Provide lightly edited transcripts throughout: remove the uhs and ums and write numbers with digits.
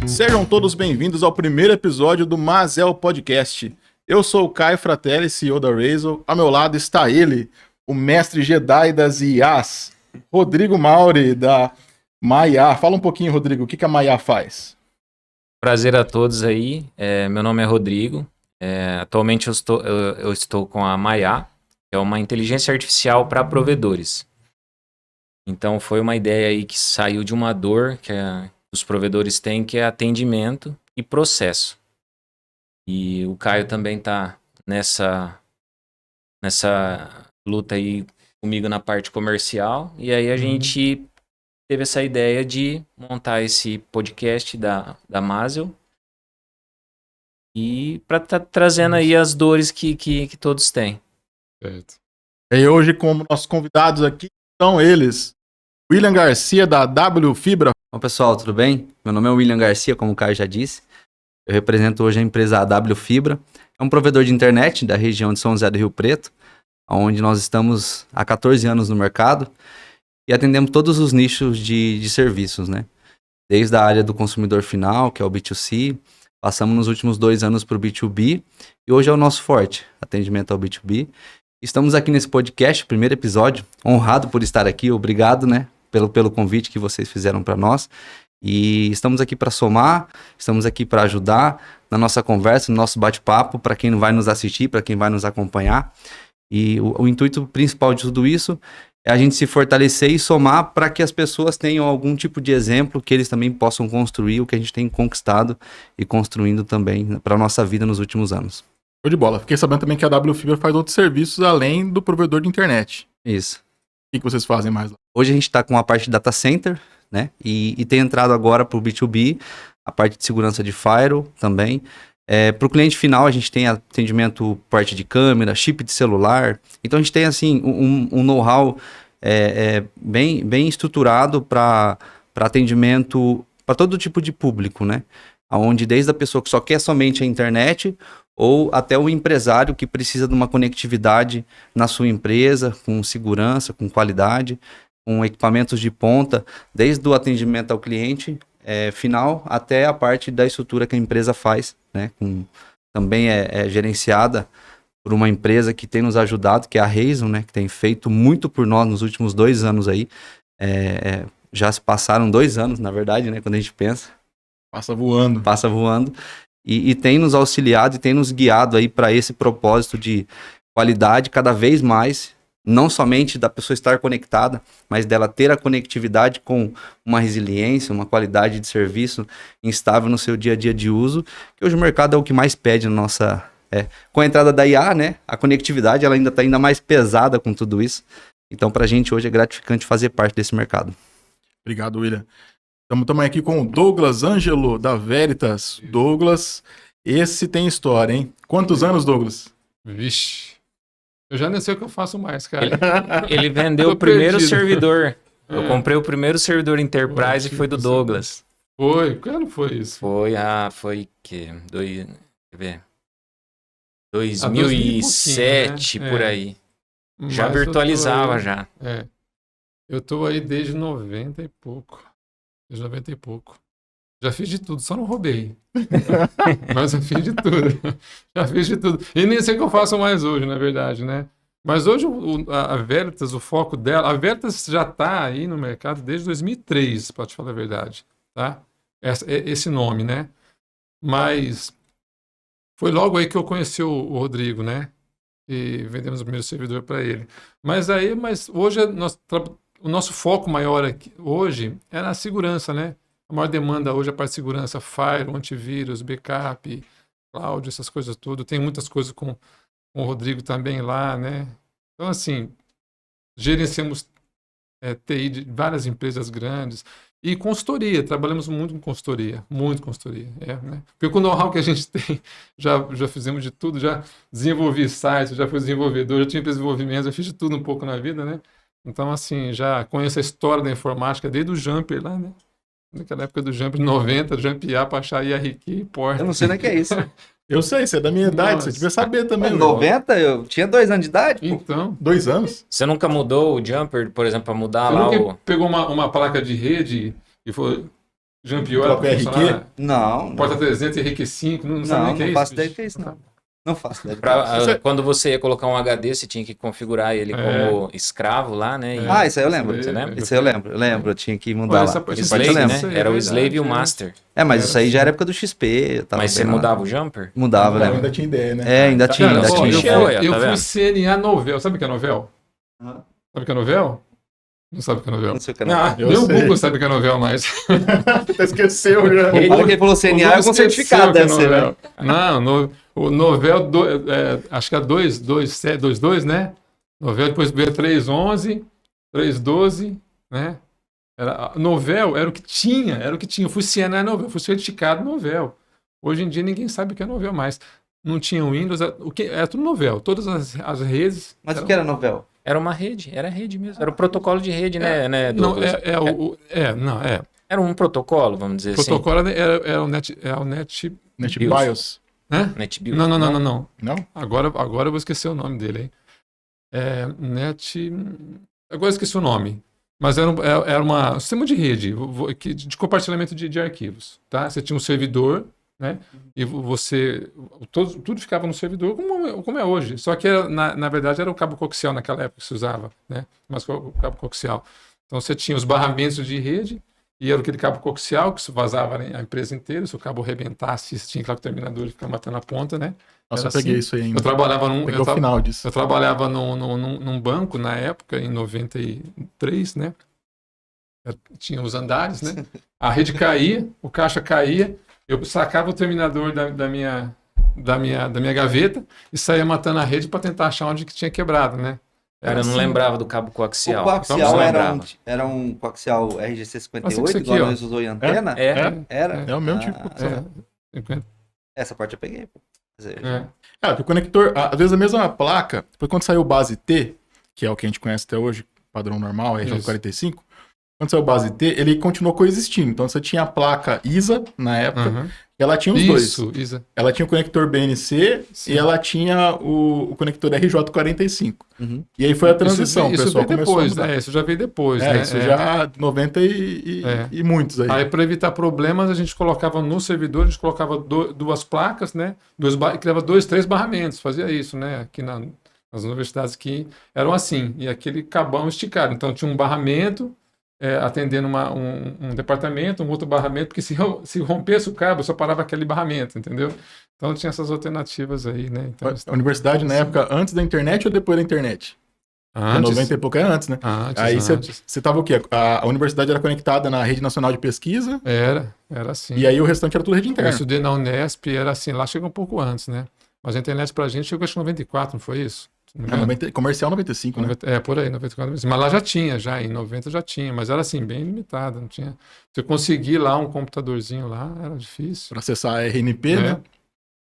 Sejam todos bem-vindos ao primeiro episódio do Mazel Podcast. Eu sou o Caio Fratelli, CEO da Razel. Ao meu lado está ele, o mestre Jedi das IAs, Rodrigo Mauri, da Maiá. Fala um pouquinho, Rodrigo, o que a Maiá faz? Prazer a todos aí. Meu nome é Rodrigo. Atualmente eu estou com a Maiá, que é uma inteligência artificial para provedores. Então foi uma ideia aí que saiu de uma dor que os provedores têm, que é atendimento e processo. E o Caio também está nessa luta aí comigo na parte comercial. E aí a gente teve essa ideia de montar esse podcast da Mazel. E para estar trazendo aí as dores que todos têm. Certo. E hoje, como nossos convidados aqui, são eles, William Garcia, da W Fibra. Bom, pessoal, tudo bem? Meu nome é William Garcia, como o Caio já disse. Eu represento hoje a empresa W Fibra. É um provedor de internet da região de São José do Rio Preto, onde nós estamos há 14 anos no mercado e atendemos todos os nichos de serviços, né? Desde a área do consumidor final, que é o B2C, passamos nos últimos 2 anos para o B2B e hoje é o nosso forte, atendimento ao B2B. Estamos aqui nesse podcast, primeiro episódio, honrado por estar aqui, obrigado, né, pelo convite que vocês fizeram para nós. E estamos aqui para somar, estamos aqui para ajudar na nossa conversa, no nosso bate-papo, para quem vai nos assistir, para quem vai nos acompanhar. E o intuito principal de tudo isso é a gente se fortalecer e somar para que as pessoas tenham algum tipo de exemplo, que eles também possam construir o que a gente tem conquistado e construindo também para a nossa vida nos últimos anos. Show de bola. Fiquei sabendo também que a W Fibra faz outros serviços além do provedor de internet. Isso. O que vocês fazem mais lá? Hoje a gente está com a parte de data center, né? E tem entrado agora para o B2B, a parte de segurança de firewall também. Para o cliente final, a gente tem atendimento parte de câmera, chip de celular. Então a gente tem assim um know-how bem estruturado para atendimento para todo tipo de público, né? Onde desde a pessoa que só quer somente a internet ou até o empresário que precisa de uma conectividade na sua empresa, com segurança, com qualidade, com equipamentos de ponta, desde o atendimento ao cliente final até a parte da estrutura que a empresa faz, né? Também é gerenciada por uma empresa que tem nos ajudado, que é a Razel, né? Que tem feito muito por nós nos últimos 2 anos aí. Já se passaram 2 anos, na verdade, né? Quando a gente pensa. Passa voando. Passa voando. E tem nos auxiliado e tem nos guiado aí para esse propósito de qualidade cada vez mais, não somente da pessoa estar conectada, mas dela ter a conectividade com uma resiliência, uma qualidade de serviço instável no seu dia a dia de uso, que hoje o mercado é o que mais pede na nossa... Com a entrada da IA, né, a conectividade ela ainda está ainda mais pesada com tudo isso. Então, para a gente hoje é gratificante fazer parte desse mercado. Obrigado, William. Estamos aqui com o Douglas Ângelo, da Veritas. Douglas, esse tem história, hein? Quantos anos, Douglas? Vixe. Eu já nem sei o que eu faço mais, cara. Ele vendeu o primeiro servidor. Eu comprei o primeiro servidor Enterprise e foi do Douglas. Foi? Quando foi isso? Foi que? Quer ver? 2007, por aí. Mas Já virtualizava, aí, já. Eu tô aí desde 90 e pouco. Desde 90 e pouco. Já fiz de tudo, só não roubei. Mas eu fiz de tudo. Já fiz de tudo. E nem sei o que eu faço mais hoje, na verdade, né? Mas hoje a Veritas, o foco dela... A Veritas já tá aí no mercado desde 2003, pra te falar a verdade. Tá? Esse nome, né? Mas foi logo aí que eu conheci o Rodrigo, né? E vendemos o primeiro servidor para ele. Mas hoje o nosso foco maior aqui, hoje é na segurança, né? A maior demanda hoje é a parte de segurança, firewall, antivírus, backup, cloud, essas coisas tudo. Tem muitas coisas com o Rodrigo também lá, né? Então, assim, gerenciamos TI de várias empresas grandes. E consultoria, trabalhamos muito com consultoria, né? Porque com o know-how que a gente tem, já fizemos de tudo, já desenvolvi sites, já fui desenvolvedor, já tinha desenvolvimento, já fiz de tudo um pouco na vida, né? Então, assim, já conheço a história da informática desde o Jumper lá, né? Naquela época do Jumper 90, Jump A, para achar IRQ e porta. Eu não sei nem o que é isso. Eu sei, você é da minha idade, Nossa. você devia saber também. Em meu irmão. 90, eu tinha 2 anos de idade. Pô. Então, 2 anos? Você nunca mudou o jumper, por exemplo, pra mudar você lá nunca o... pegou uma placa de rede e foi jampeou ela Troca pra RQ? funcionar? Não, Porta 300 e RQ5, não sabe nem o que é não isso? faço ideia do bicho? que é isso, não. Não faço ideia. Pra, quando você ia colocar um HD, você tinha que configurar ele como escravo lá, né? É. Ah, isso aí eu lembro. Você lembra? Isso aí eu lembro, eu tinha que mudar Pô, lá. essa parte Slave, eu né? lembro. Isso aí é Era o verdade, Slave e o é. Master. É, mas Era isso aí já assim. era época do XP. Eu tava Mas você vendo lá. mudava o jumper? Mudava, Eu né? ainda tinha ideia, né? É, ainda tinha, Cara, ainda ó, tinha. tinha. eu, Tá eu fui vendo? CNA Novel. Sabe o que é Novel? Aham. Sabe o que é Novel? Não sabe o que é Novel? Não sei o que Não, não. Eu nem o sei. Google sabe o que é Novel mais. Até esqueceu já. Ele- Fala que ele falou CNA é com certificado, deve ser, né? Não, o Novel, acho que é 2.22, né? Novel, depois veio 3.11, 3.12, né? Novel era o que tinha, Eu fui CNA Novel, fui certificado Novel. Hoje em dia ninguém sabe o que é Novel mais. Não tinha Windows, era tudo Novel. Todas as redes. Mas o que era novel? Era uma rede, era rede mesmo. Era o protocolo de rede, né, Não, Douglas? Era um protocolo, vamos dizer O protocolo era o Net. NetBIOS. Hã? assim. NetBIOS. Não. Não? Agora eu vou esquecer o nome dele, hein? Agora eu esqueci o nome. Mas era um sistema de rede, de compartilhamento de arquivos. Tá? Você tinha um servidor, né? E tudo ficava no servidor como é hoje. Só que, na verdade, era o cabo coaxial naquela época que se usava, né? Mas o cabo coaxial. Então você tinha os barramentos de rede, e era aquele cabo coaxial que vazava a empresa inteira. Se o cabo arrebentasse, você tinha que ir lá com o terminador e ficar matando a ponta, né? Nossa, Era eu peguei assim. isso aí ainda. Eu trabalhava Peguei o final disso. eu trabalhava num banco na época, em 93, né? Tinha os andares, né? A rede caía, o caixa caía, eu sacava o terminador da minha gaveta e saía matando a rede para tentar achar onde que tinha quebrado, né? Cara, eu não assim. lembrava do cabo coaxial. O coaxial Não era lembrava. era um coaxial RGC Nossa, 58, isso aqui, igual ó. nós usou em antena? Era? É o mesmo tipo. É, 50. Essa parte eu peguei. Pô. É. Porque o conector, às vezes a mesma placa, depois quando saiu o base T, que é o que a gente conhece até hoje, padrão normal, RJ45, quando saiu o base T, ele continuou coexistindo. Então você tinha a placa ISA na época, Uhum. e ela tinha os dois. Isa. Ela tinha o conector BNC Sim. e ela tinha o conector RJ45. Uhum. E aí foi a transição, o Isso pessoal veio começou depois, a mudar. né? Isso já veio depois, É, né? isso já 90 e muitos aí. Aí, para evitar problemas, a gente colocava no servidor, a gente colocava duas placas, né? Criava 2, 3 barramentos, fazia isso, né? Aqui nas universidades que eram assim, e aquele cabão esticado. Então, tinha um barramento atendendo um departamento, um outro barramento, porque se rompesse o cabo, só parava aquele barramento, entendeu? Então, tinha essas alternativas aí, né? Então, A universidade na época antes da internet ou depois da internet? Porque 90 e pouco é antes, né? Aí antes. você tava o quê? A universidade era conectada na Rede Nacional de Pesquisa Era assim. e aí o restante era tudo rede Eu interna. estudei na Unesp, era assim, lá chegou um pouco antes, né? Mas a internet pra gente chegou acho que em 94, não foi isso? Se não me engano. Comercial 95, né? Por aí, 94. Mas lá já em 90 já tinha, mas era assim, bem limitado, não tinha. Se eu conseguir lá um computadorzinho lá, era difícil. Pra acessar a RNP, É. né?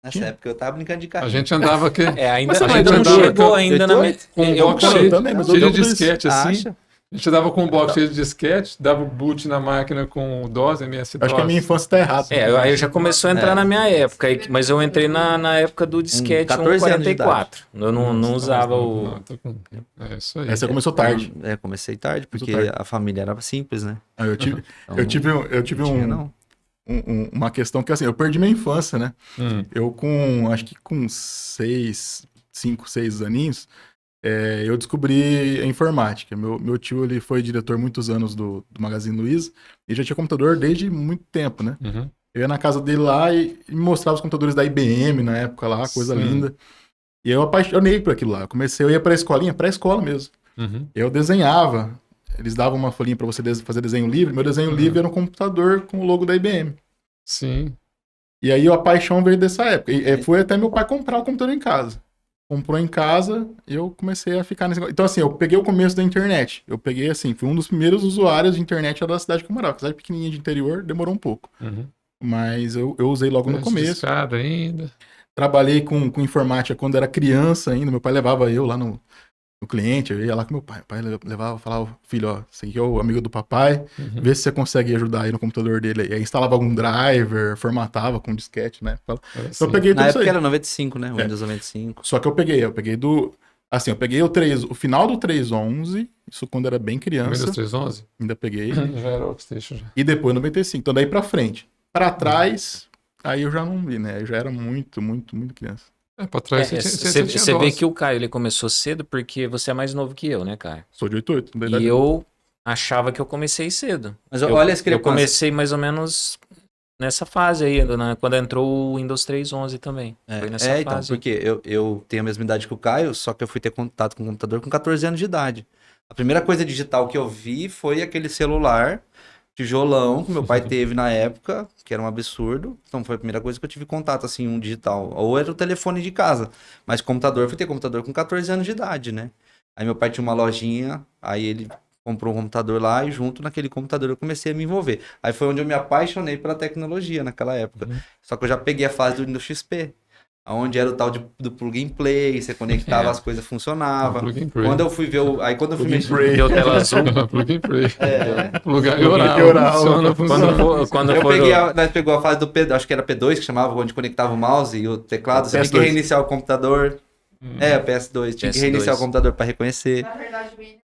Nessa época eu tava brincando de A carrinho. gente andava aqui Ainda, Mas você a não gente ainda não andava chegou com- ainda na... com um eu box eu cheio, também, mas eu cheio de lembro disso. disquete assim. Acha? A gente dava com um box cheio de disquete, dava o boot na máquina com o DOS, MS-DOS. Acho que a minha infância tá errada. Aí já começou a entrar na minha época, mas eu entrei na época do disquete 14 anos de 144. Eu não usava o... Não, tô com- É isso aí. Aí você começou tarde. Comecei tarde, porque Começou tarde. a família era simples, né? Aí eu tive, Então, eu tive não tinha, não. uma questão que assim, eu perdi minha infância, né? Hum. Eu acho que com 5, 6 aninhos, eu descobri a informática. Meu tio, ele foi diretor muitos anos do Magazine Luiza e já tinha computador desde muito tempo, né? Uhum. Eu ia na casa dele lá e me mostrava os computadores da IBM na época lá, coisa Sim. linda. E eu apaixonei por aquilo lá. Eu ia pra escolinha, pré-escola mesmo. Uhum. Eu desenhava. Eles davam uma folhinha pra você fazer desenho livre. Meu desenho livre era um computador com o logo da IBM. Sim. E aí a paixão veio dessa época. E foi até meu pai comprar o computador em casa. Comprou em casa e eu comecei a ficar nesse... Então, assim, eu peguei o começo da internet. Eu peguei, assim, fui um dos primeiros usuários de internet da cidade que eu morava. Cidade pequenininha de interior, demorou um pouco. Uhum. Mas eu usei logo no começo. Discada ainda. Trabalhei com informática quando era criança ainda. Meu pai levava eu lá no no cliente, eu ia lá com meu pai. O pai levava, falava, filho, ó, esse aqui é o amigo do papai, vê se você consegue ajudar aí no computador dele. E aí instalava algum driver, formatava com disquete, né? Então eu peguei Na tudo isso época aí. era 95, né? Windows 95. Só que eu peguei do... Assim, eu peguei o final do 3.11, isso quando era bem criança, Windows 3.11? ainda peguei, Já era Workstation já. e depois 95. Então daí pra frente. Pra trás, aí eu já não vi, né? Eu já era muito, muito, muito criança. Pra trás você tinha Você vê DOS. que o Caio ele começou cedo porque você é mais novo que eu, né, Caio? Sou de 88, da E idade eu achava que eu comecei cedo. Mas eu, olha a eu discrepância. comecei mais ou menos nessa fase aí, quando entrou o Windows 3.11 também. Foi nessa então, fase. porque eu tenho a mesma idade que o Caio, só que eu fui ter contato com o computador com 14 anos de idade. A primeira coisa digital que eu vi foi aquele celular tijolão que meu pai teve na época, que era um absurdo. Então foi a primeira coisa que eu tive contato, assim, um digital. Ou era o telefone de casa. Mas computador, eu fui ter computador com 14 anos de idade, né? Aí meu pai tinha uma lojinha, aí ele comprou um computador lá e junto naquele computador eu comecei a me envolver. Aí foi onde eu me apaixonei pela tecnologia naquela época. Só que eu já peguei a fase do Windows XP. Onde era o tal do plug and play, você conectava, as coisas funcionavam. Plug and play. Quando eu fui ver aí quando eu fui Plug and mexer... play. Deu tela azul. Plug and play. É, Lugar Plug and oral. oral. Funciona, funciona. Quando eu for peguei nós pegou a fase do P, acho que era P2 que chamava, onde conectava o mouse e o teclado. Você tinha que PS2. reiniciar o computador. É, o PS2. Tinha que PS2. reiniciar o computador para reconhecer. Na verdade, o Windows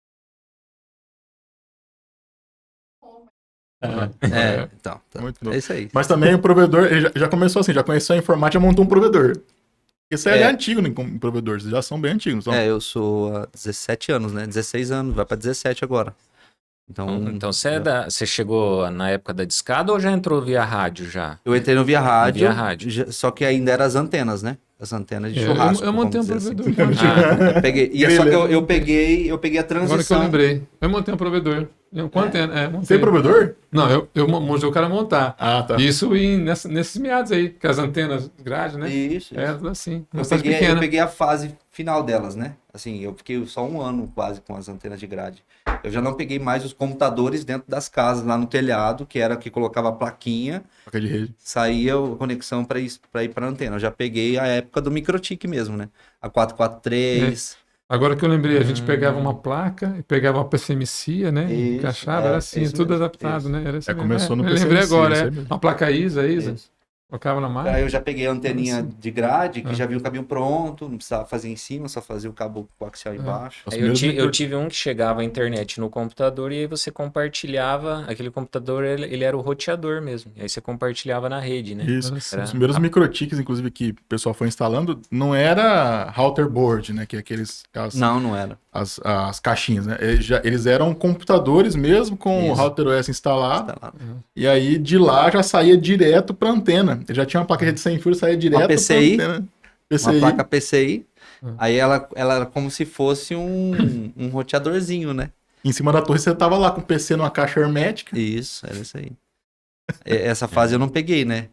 Então. Muito É novo. isso aí. Mas também o provedor, ele já começou assim, já começou a informática, já montou um provedor. Isso aí é antigo, né, como provedor, vocês já são bem antigos. Então, Eu sou há 17 anos, né? 16 anos, vai para 17 agora. Então você chegou na época da discada ou já entrou via rádio já? Eu entrei no Via Rádio, Via rádio. só que ainda eram as antenas, né? As antenas de churrasco. Eu montei um vamos dizer provedor. assim. Eu peguei, só que eu peguei a Agora que eu transição. lembrei. Eu montei um provedor. Com antena. Montei. tem provedor? Não, eu montei o cara montar. Ah, tá. Isso nesses meados aí, que as antenas grade, né? Isso. Tudo assim. Eu Bastante peguei, pequena. eu peguei a fase final delas, né? Assim, eu fiquei só um ano quase com as antenas de grade. Eu já não peguei mais os computadores dentro das casas, lá no telhado, que era que colocava a plaquinha, Placa de rede. saía a conexão para ir para antena. Eu já peguei a época do microtik mesmo, né? A 443. Agora que eu lembrei, a gente pegava uma placa e pegava uma PCMcia, né? Isso, encaixava, era assim, isso tudo mesmo, adaptado, isso. né? Era assim mesmo. começou no Eu lembrei PCMcia, agora, isso aí mesmo. uma placa ISA. Isso. Colocava na máquina. Aí eu já peguei a anteninha de grade, que Ah. já vinha o cabinho pronto, não precisava fazer em cima, só fazia o cabo coaxial embaixo. Os Aí primeiros eu tive um que chegava a internet no computador e aí você compartilhava, aquele computador ele era o roteador mesmo, e aí você compartilhava na rede, né? Isso. Era assim. Os primeiros microtics, inclusive, que o pessoal foi instalando, não era router board, né? Que é Não era. as caixinhas, né? Eles eram computadores mesmo com o Isso. router OS instalado. Instalado. E aí de lá já saía direto pra antena. Ele já tinha uma placa de rede sem fio, saía direto PCI, pra antena. Uma PCI. placa PCI. Hum. Aí ela era como se fosse um roteadorzinho, né? Em cima da torre você tava lá com o PC numa caixa hermética. Isso, era isso aí. Essa fase eu não peguei, né?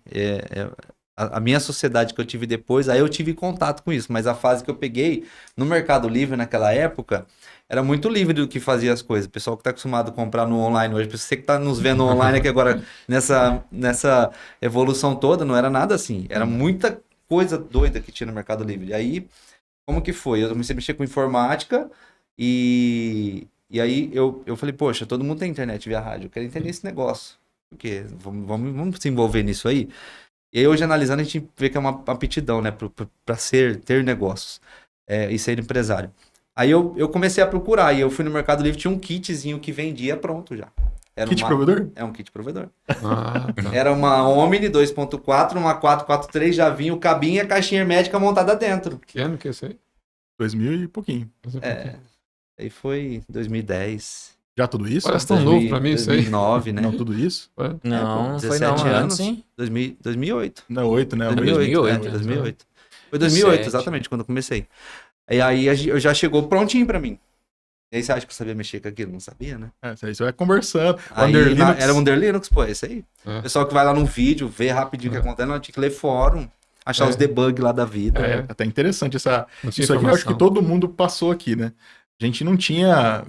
A minha sociedade que eu tive depois, aí eu tive contato com isso, mas a fase que eu peguei no Mercado Livre naquela época, era muito livre do que fazia as coisas. O pessoal que está acostumado a comprar no online hoje, você que está nos vendo online aqui agora, nessa evolução toda, não era nada assim. Era muita coisa doida que tinha no Mercado Livre. Aí, como que foi? Eu comecei a mexer com informática e aí eu falei, poxa, todo mundo tem internet via rádio, eu quero entender esse negócio. Por quê? Vamos se envolver nisso aí? E aí, hoje, analisando, a gente vê que é uma aptidão, né, para ter negócios e ser empresário. Aí eu comecei a procurar, e eu fui no Mercado Livre, tinha um kitzinho que vendia pronto já. Era Kit provedor? É um kit provedor. Ah, tá. Era uma Omni 2.4, uma 443, já vinha o cabinho e a caixinha hermética montada dentro. Que ano que é isso aí? 2000 e pouquinho. Aí foi 2010. Já tudo isso? Parece tão novo pra mim isso aí. 2009, né? Não, tudo isso? Não, foi 17 não, anos. antes, hein? 2008. Não, 8, né? 2008, 2008. Foi 2008, exatamente, quando eu comecei. E aí eu já chegou prontinho pra mim. E aí você acha que eu sabia mexer com aquilo? Não sabia, né? Isso aí você vai conversando. Aí, Under Linux. era o Under Linux, pô, é isso aí. É. O pessoal que vai lá no vídeo, vê rapidinho o que acontece, não tinha que ler fórum, achar os debug lá da vida. É até interessante essa. Não tinha Isso aqui eu acho que informação. todo mundo passou aqui, né? A gente não tinha.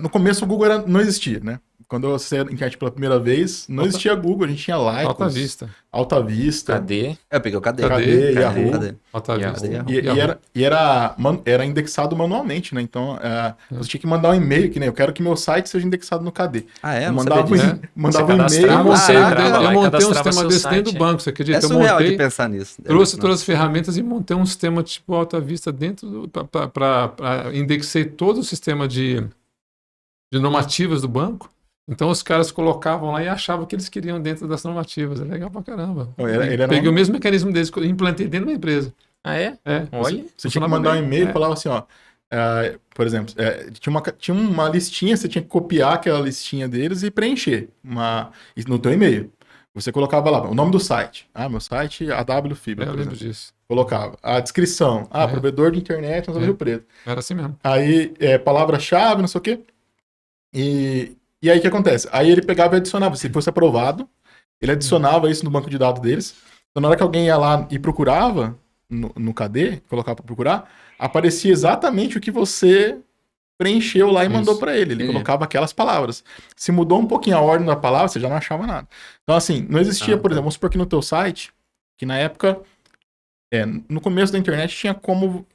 No começo o Google não existia, né? quando eu acessei a internet pela primeira vez, não existia Google, a gente tinha Lycos, Alta Vista. Alta Vista, Cadê? Eu peguei o KD. KD, Yahoo. KD. Alta Yahoo. Vista. Era indexado manualmente, né? Então, você tinha que mandar um e-mail, que nem eu quero que meu site seja indexado no KD. Ah, é? Eu Não mandava, sabia disso. mandava Você um e-mail. cadastrava, Eu você montei, entrava lá e eu montei um cadastrava sistema seu desse dentro do site. banco, você acredita? É Eu surreal de montei, pensar nisso. trouxe todas as ferramentas e montei um sistema tipo Alta Vista dentro para indexei todo o sistema de normativas do banco. Então os caras colocavam lá e achavam o que eles queriam dentro das normativas. É legal pra caramba. Ele era Peguei o mesmo mecanismo deles e implantei dentro da empresa. Ah, é? É, Olha. Você tinha que mandar um e-mail e É. falava assim, ó. Por exemplo, tinha uma listinha, você tinha que copiar aquela listinha deles e preencher isso no teu e-mail. Você colocava lá o nome do site. Meu site AW Fibra, Eu por lembro exemplo. disso. Colocava a descrição. Provedor de internet no Rio Preto. Era assim mesmo. Aí, palavra-chave, não sei o quê. E aí, o que acontece? Aí ele pegava e adicionava. Se fosse aprovado, ele adicionava isso no banco de dados deles. Então, na hora que alguém ia lá e procurava no KD, colocava para procurar, aparecia exatamente o que você preencheu lá e mandou Isso. para ele. Ele colocava aquelas palavras. Se mudou um pouquinho a ordem da palavra, você já não achava nada. Então, assim, não existia, por exemplo, vamos supor que no teu site, que na época, no começo da internet, tinha como...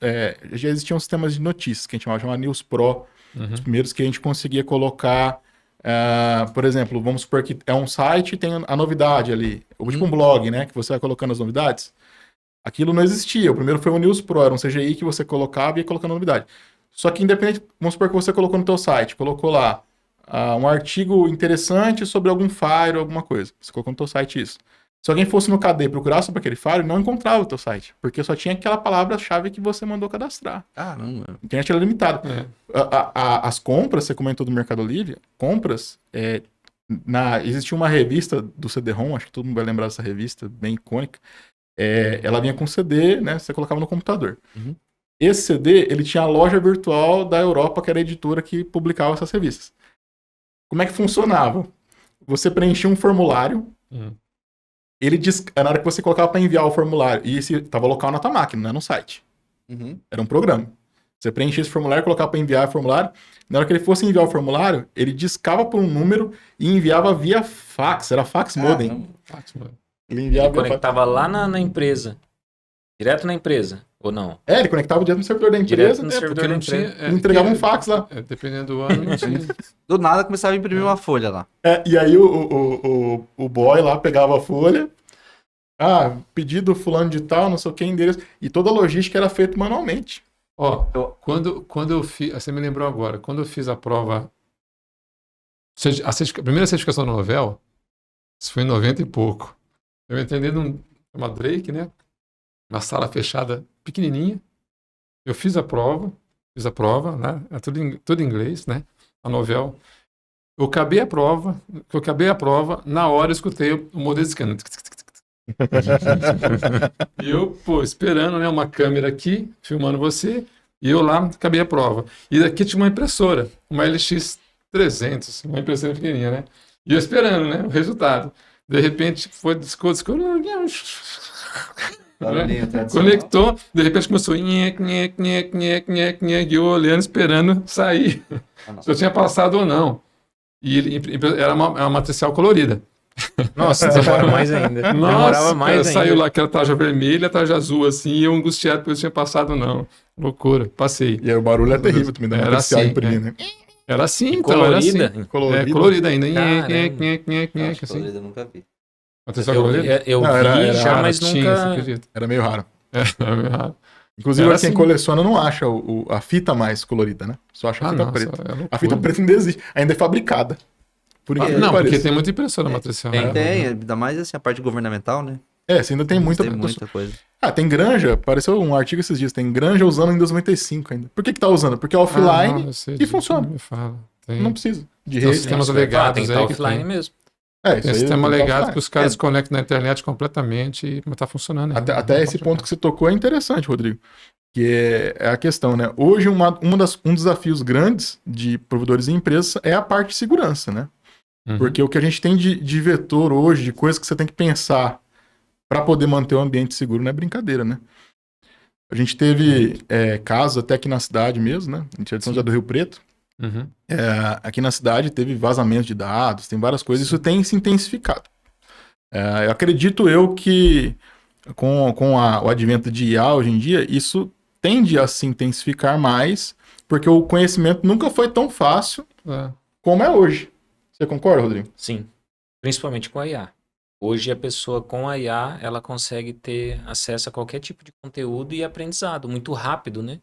já existiam sistemas de notícias, que a gente chamava News Pro, os primeiros que a gente conseguia colocar... por exemplo, vamos supor que é um site e tem a novidade ali. Ou tipo um blog, né? Que você vai colocando as novidades. Aquilo não existia. O primeiro foi o News Pro, era um CGI que você colocava e ia colocando a novidade. Só que independente, vamos supor que você colocou no teu site, colocou lá um artigo interessante sobre algum Fire ou alguma coisa. Você colocou no teu site isso. Se alguém fosse no KD procurar sobre aquele Fire, não encontrava o teu site. Porque só tinha aquela palavra-chave que você mandou cadastrar. Caramba. A internet era limitada. As compras, você comentou do Mercado Livre, compras, existia uma revista do CD-ROM, acho que todo mundo vai lembrar dessa revista, bem icônica. Ela vinha com CD, né? Você colocava no computador. Uhum. Esse CD, ele tinha a loja virtual da Europa, que era a editora que publicava essas revistas. Como é que funcionava? Você preenchia um formulário, na hora que você colocava para enviar o formulário, e esse estava local na tua máquina, não era no site. Uhum. Era um programa. Você preenchia esse formulário, colocava para enviar o formulário. Na hora que ele fosse enviar o formulário, ele discava por um número e enviava via fax. Era fax modem. Ele enviava Ele conectava lá na empresa. Direto na empresa, ou não? ele conectava direto no servidor da empresa. Direto no servidor Porque da não empresa. tinha. Ele entregava um fax lá. Dependendo do ano, não tinha. Do nada começava a imprimir uma folha lá. E aí o boy lá pegava a folha. Pedido fulano de tal, não sei o que, endereço. E toda a logística era feita manualmente. Ó, quando eu fiz. Você me lembrou agora, quando eu fiz a prova. A primeira certificação da Novell, isso foi em 90 e pouco. Eu entrei numa Drake, né? Uma sala fechada pequenininha. Eu fiz a prova, né? É tudo em inglês, né? A Novell. Eu acabei a prova, na hora eu escutei o modelo de scanner. E eu, esperando, né? Uma câmera aqui, filmando você, e eu lá, acabei a prova. E daqui tinha uma impressora, uma LX300, uma impressora pequenininha, né? E eu esperando, né? O resultado. De repente, foi conectou, de repente começou e eu olhando, esperando sair. Se eu tinha passado ou não. E era uma matricial colorida. Nossa, demora mais ainda. Demorava mais ainda. Saiu lá aquela tarja vermelha, tarja azul, assim, e eu angustiado porque eu tinha passado ou não. Loucura, passei. E aí o barulho é terrível também, da matricial imprimir, né? Era assim, então, colorida? era assim. Colorida ainda. Colorida eu nunca vi. Matricial colorida? Eu vi já, mas nunca... Era meio raro. Era meio raro. Inclusive, Era quem assim. coleciona não acha a fita mais colorida, né? Só acha a fita preta. A fita preta ainda existe, ainda é fabricada. Por incrível que Não, porque pareça. tem muita impressora matricial. tem, né? Tem, ainda mais assim a parte governamental, né? Você ainda tem muita... Tem muita coisa. Tem granja, apareceu um artigo esses dias, tem granja usando Windows 95 ainda. Por que tá usando? Porque é offline e funciona. Me fala. Tem. Não precisa de Tem rede. sistemas né? legados tem que aí estar que offline tem. mesmo. Isso Tem aí sistema tá legado offline. que os caras conectam na internet completamente e tá funcionando. Até esse ponto que você tocou é interessante, Rodrigo. Que é a questão, né? Hoje, um dos desafios grandes de provedores e empresas é a parte de segurança, né? Porque o que a gente tem de vetor hoje, de coisa que você tem que pensar para poder manter o ambiente seguro, não é brincadeira, né? A gente teve casos até aqui na cidade mesmo, né? A gente é de São José do Rio Preto. Uhum. Aqui na cidade teve vazamento de dados, tem várias coisas, isso tem se intensificado. Eu acredito que com o advento de IA hoje em dia, isso tende a se intensificar mais, porque o conhecimento nunca foi tão fácil como é hoje. Você concorda, Rodrigo? Sim, principalmente com a IA. Hoje a pessoa com a IA, ela consegue ter acesso a qualquer tipo de conteúdo e aprendizado muito rápido, né?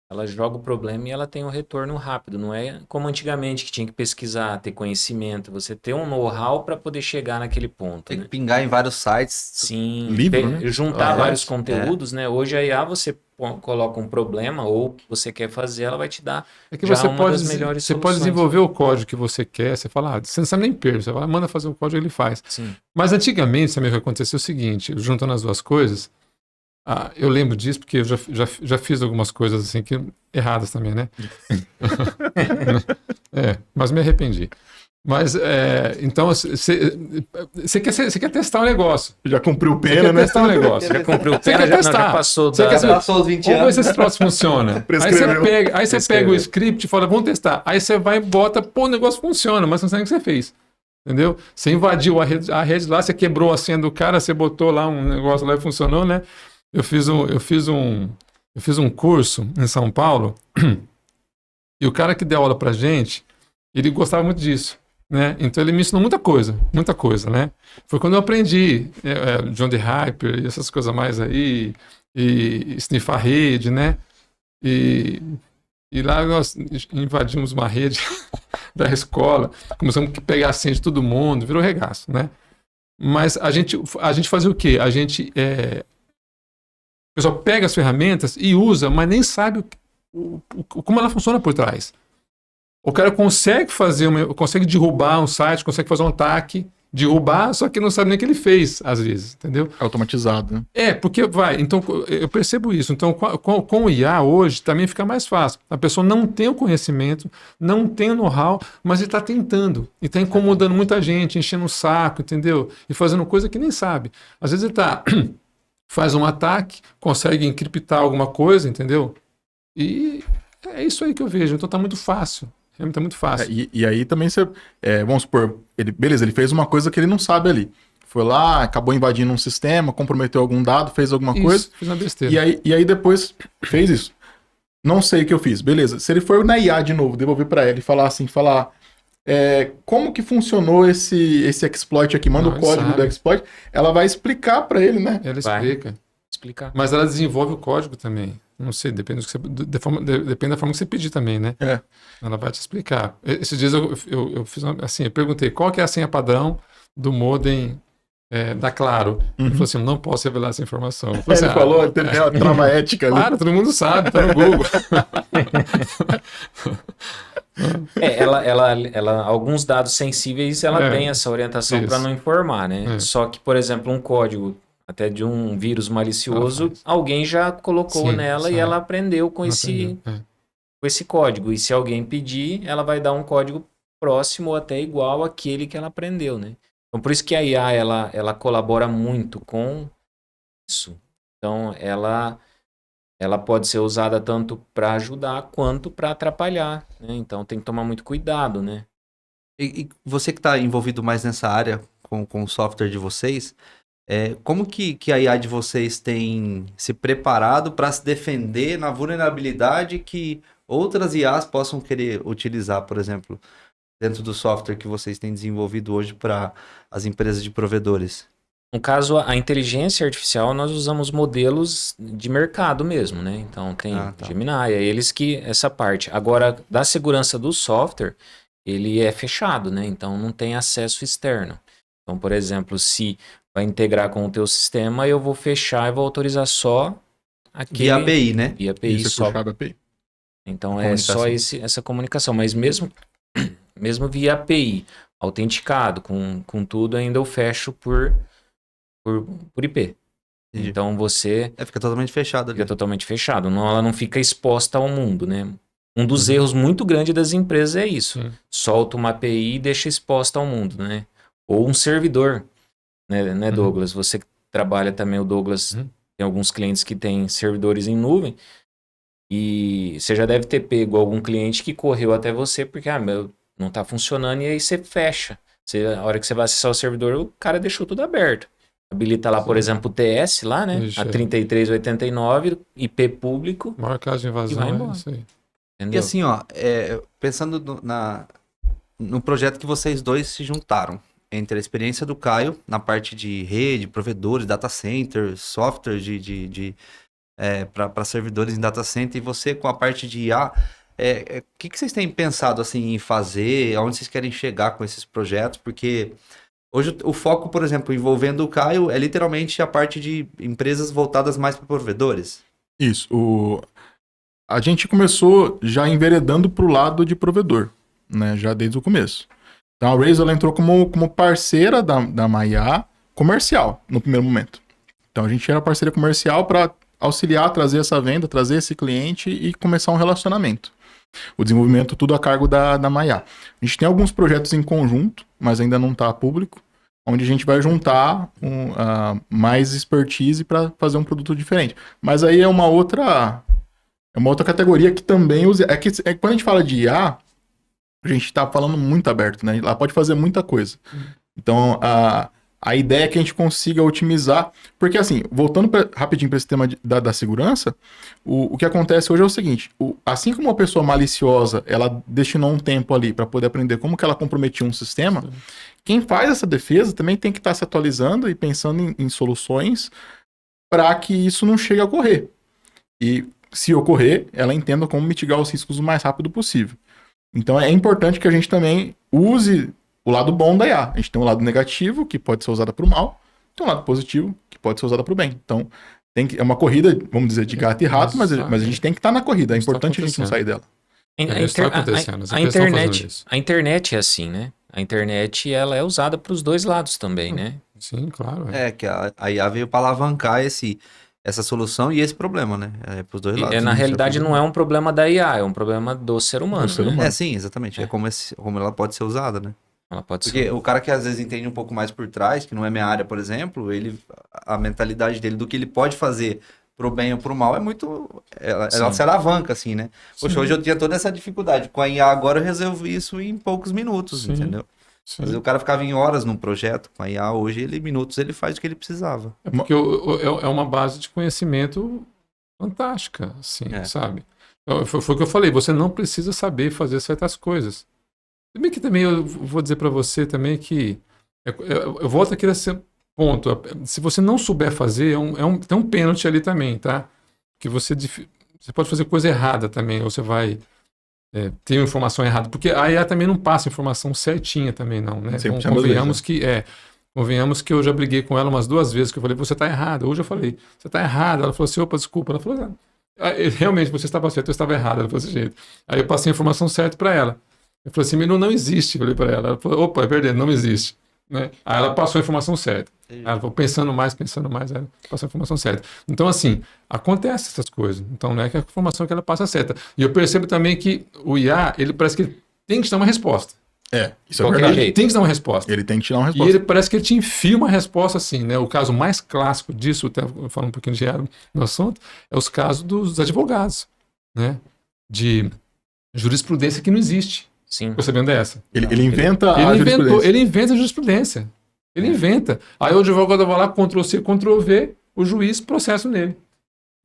Ela joga o problema e ela tem um retorno rápido. Não é como antigamente que tinha que pesquisar, ter conhecimento, você ter um know-how para poder chegar naquele ponto. Tem né? que pingar em vários sites. Sim, Livro, né? juntar vários conteúdos, né? Hoje a IA você coloca um problema ou o que você quer fazer, ela vai te dar É que já você uma pode, das melhores você pode soluções. desenvolver o código que você quer, você fala, você não sabe nem perder, você fala, manda fazer o código, ele faz. Sim. Mas antigamente, também o que aconteceu é o seguinte, juntando as duas coisas, eu lembro disso porque eu já fiz algumas coisas assim que erradas também, né? Mas me arrependi. Mas, então, você quer testar o negócio. Já cumpriu Você pena, quer né? testar o negócio. Já cumpriu o Você pena, quer já testar. passou Você quer Passou os 20 Vamos ver anos. se esse troço funciona. Prescreveu. Aí você pega o script e fala, vamos testar. Aí você vai e bota, o negócio funciona, mas não sabe o que você fez. Entendeu? Você invadiu a rede lá, você quebrou a senha do cara, você botou lá um negócio lá e funcionou, né? Eu fiz um curso em São Paulo e o cara que deu aula pra gente, ele gostava muito disso. Né? Então ele me ensinou muita coisa, né? Foi quando eu aprendi John D. Hyper e essas coisas mais aí, e sniffar rede, né? E lá nós invadimos uma rede da escola, começamos a pegar a senha de todo mundo, virou regaço, né? Mas a gente fazia o quê? O pessoal pega as ferramentas e usa, mas nem sabe como ela funciona por trás. O cara consegue consegue derrubar um site, consegue fazer um ataque, derrubar, só que não sabe nem o que ele fez, às vezes, entendeu? Automatizado, né? Porque então eu percebo isso. Então, com o IA hoje também fica mais fácil. A pessoa não tem o conhecimento, não tem o know-how, mas ele está tentando. E está incomodando muita gente, enchendo o saco, entendeu? E fazendo coisa que nem sabe. Às vezes ele faz um ataque, consegue encriptar alguma coisa, entendeu? E é isso aí que eu vejo. Então está muito fácil. Realmente é muito fácil. E aí também você, vamos supor, ele fez uma coisa que ele não sabe ali. Foi lá, acabou invadindo um sistema, comprometeu algum dado, fez alguma coisa. Fiz uma besteira. E aí depois fez isso. Não sei o que eu fiz. Beleza. Se ele for na IA de novo, devolver para ele e falar assim, como que funcionou esse exploit aqui? Manda o código do exploit. Ela vai explicar para ele, né? Ela explica. Mas ela desenvolve o código também. Não sei, depende da forma que você pedir também, né? Ela vai te explicar. Esses dias eu fiz eu perguntei qual que é a senha padrão do modem da Claro. Ele falou assim, não posso revelar essa informação. Ele falou, tem uma trava ética ali. Claro, todo mundo sabe, tá no Google. Alguns dados sensíveis, ela tem essa orientação para não informar, né? Só que, por exemplo, um código até de um vírus malicioso, alguém já colocou nela e ela aprendeu com esse código. E se alguém pedir, ela vai dar um código próximo ou até igual àquele que ela aprendeu, né? Então, por isso que a IA, ela colabora muito com isso. Então, ela pode ser usada tanto para ajudar quanto para atrapalhar, né? Então, tem que tomar muito cuidado, né? E você que está envolvido mais nessa área com o software de vocês, como que a IA de vocês tem se preparado para se defender na vulnerabilidade que outras IAs possam querer utilizar, por exemplo, dentro do software que vocês têm desenvolvido hoje para as empresas de provedores? No caso, a inteligência artificial, nós usamos modelos de mercado mesmo, né? Então, tem Gemini, é eles que... essa parte. Agora, da segurança do software, ele é fechado, né? Então, não tem acesso externo. Então, por exemplo, se vai integrar com o teu sistema, eu vou fechar e vou autorizar só aquele... Via API, né? Via API Isso, só. API. Então, é só essa comunicação. Mas mesmo via API, autenticado, com tudo, ainda eu fecho por IP. Entendi. Então, você... fica totalmente fechado ali. Fica totalmente fechado. Ela não fica exposta ao mundo, né? Um dos erros muito grandes das empresas é isso. Solta uma API e deixa exposta ao mundo, né? Ou um servidor, né, Douglas? Você que trabalha também, o Douglas, tem alguns clientes que têm servidores em nuvem. E você já deve ter pego algum cliente que correu até você porque, meu, não tá funcionando, e aí você fecha. A hora que você vai acessar o servidor, o cara deixou tudo aberto. Habilita lá, por exemplo, o TS lá, né? Ixi, A 3389, IP público, maior caso de e vai invasão é embora. isso aí. E entendeu? assim, ó, pensando no projeto que vocês dois se juntaram, entre a experiência do Caio na parte de rede, provedores, data center, software para servidores em data center, e você com a parte de IA, o que vocês têm pensado assim em fazer? Aonde vocês querem chegar com esses projetos? Porque hoje o foco, por exemplo, envolvendo o Caio, é literalmente a parte de empresas voltadas mais para provedores. Isso. A gente começou já enveredando pro lado de provedor, né? Já desde o começo. Então a Razer ela entrou como parceira da Maiá comercial no primeiro momento. Então a gente era parceira comercial para auxiliar, trazer essa venda, trazer esse cliente e começar um relacionamento. O desenvolvimento tudo a cargo da Maiá. A gente tem alguns projetos em conjunto, mas ainda não está público, onde a gente vai juntar mais expertise para fazer um produto diferente. Mas aí é uma outra categoria que também usa. Quando a gente fala de IA, a gente está falando muito aberto, né? Ela pode fazer muita coisa. Então, a ideia é que a gente consiga otimizar. Porque, assim, voltando rapidinho para esse tema da segurança, o que acontece hoje é o seguinte: assim como uma pessoa maliciosa ela destinou um tempo ali para poder aprender como que ela comprometia um sistema, quem faz essa defesa também tem que estar se atualizando e pensando em soluções para que isso não chegue a ocorrer. E, se ocorrer, ela entenda como mitigar os riscos o mais rápido possível. Então, é importante que a gente também use o lado bom da IA. A gente tem um lado negativo, que pode ser usada para o mal, tem um lado positivo, que pode ser usada para o bem. Então, é uma corrida, vamos dizer, de gato e rato, mas a gente tem que estar na corrida. É importante a gente não sair dela. Está acontecendo. A internet é assim, né? A internet, ela é usada para os dois lados também, né? Sim, claro. Que a IA veio para alavancar essa solução e esse problema, né? Para os dois lados. Na realidade, não é um problema da IA, é um problema do ser humano. Né? Sim, exatamente. É como ela pode ser usada, né? Ela pode Porque o cara que às vezes entende um pouco mais por trás, que não é minha área, por exemplo, a mentalidade dele do que ele pode fazer pro bem ou pro mal é muito... Ela se alavanca, assim, né? Poxa, hoje eu tinha toda essa dificuldade. Com a IA agora eu resolvo isso em poucos minutos, entendeu? Às vezes o cara ficava em horas num projeto. Com a IA hoje, em minutos, ele faz o que ele precisava. É porque é uma base de conhecimento fantástica, assim, sabe? Então, foi o que eu falei, você não precisa saber fazer certas coisas. Se bem que também eu vou dizer para você também que eu volto aqui nesse ponto. Se você não souber fazer, tem um pênalti ali também, tá? Que você pode fazer coisa errada também, ou você vai ter uma informação errada. Porque a IA também não passa informação certinha também, não, né? Então, convenhamos que eu já briguei com ela umas 2 vezes, que eu falei, você está errado. Hoje eu falei, você está errado. Ela falou assim, opa, desculpa. Ela falou, realmente, você estava certo, eu estava errado. Ela falou desse jeito. Aí eu passei a informação certa para ela. Eu falei assim, não existe. Eu falei para ela. Ela falou, opa, é verdade, não existe. Né? Aí ela passou a informação certa. Aí ela falou, pensando mais, ela passou a informação certa. Então, assim, acontece essas coisas. Então, não é que a informação que ela passa é certa. E eu percebo também que o IA, ele parece que tem que te dar uma resposta. Isso é verdade. Ele tem que dar uma resposta. Ele tem que te dar uma resposta. E ele parece que ele te enfia uma resposta assim, né? O caso mais clássico disso, até falando um pouquinho de IA no assunto, é os casos dos advogados, né? De jurisprudência que não existe. Sim. Ficou sabendo dessa? Ele inventa a jurisprudência. Ele inventa a jurisprudência. Ele inventa. Aí o advogado vai lá, Ctrl-C, Ctrl-V, o juiz processa nele.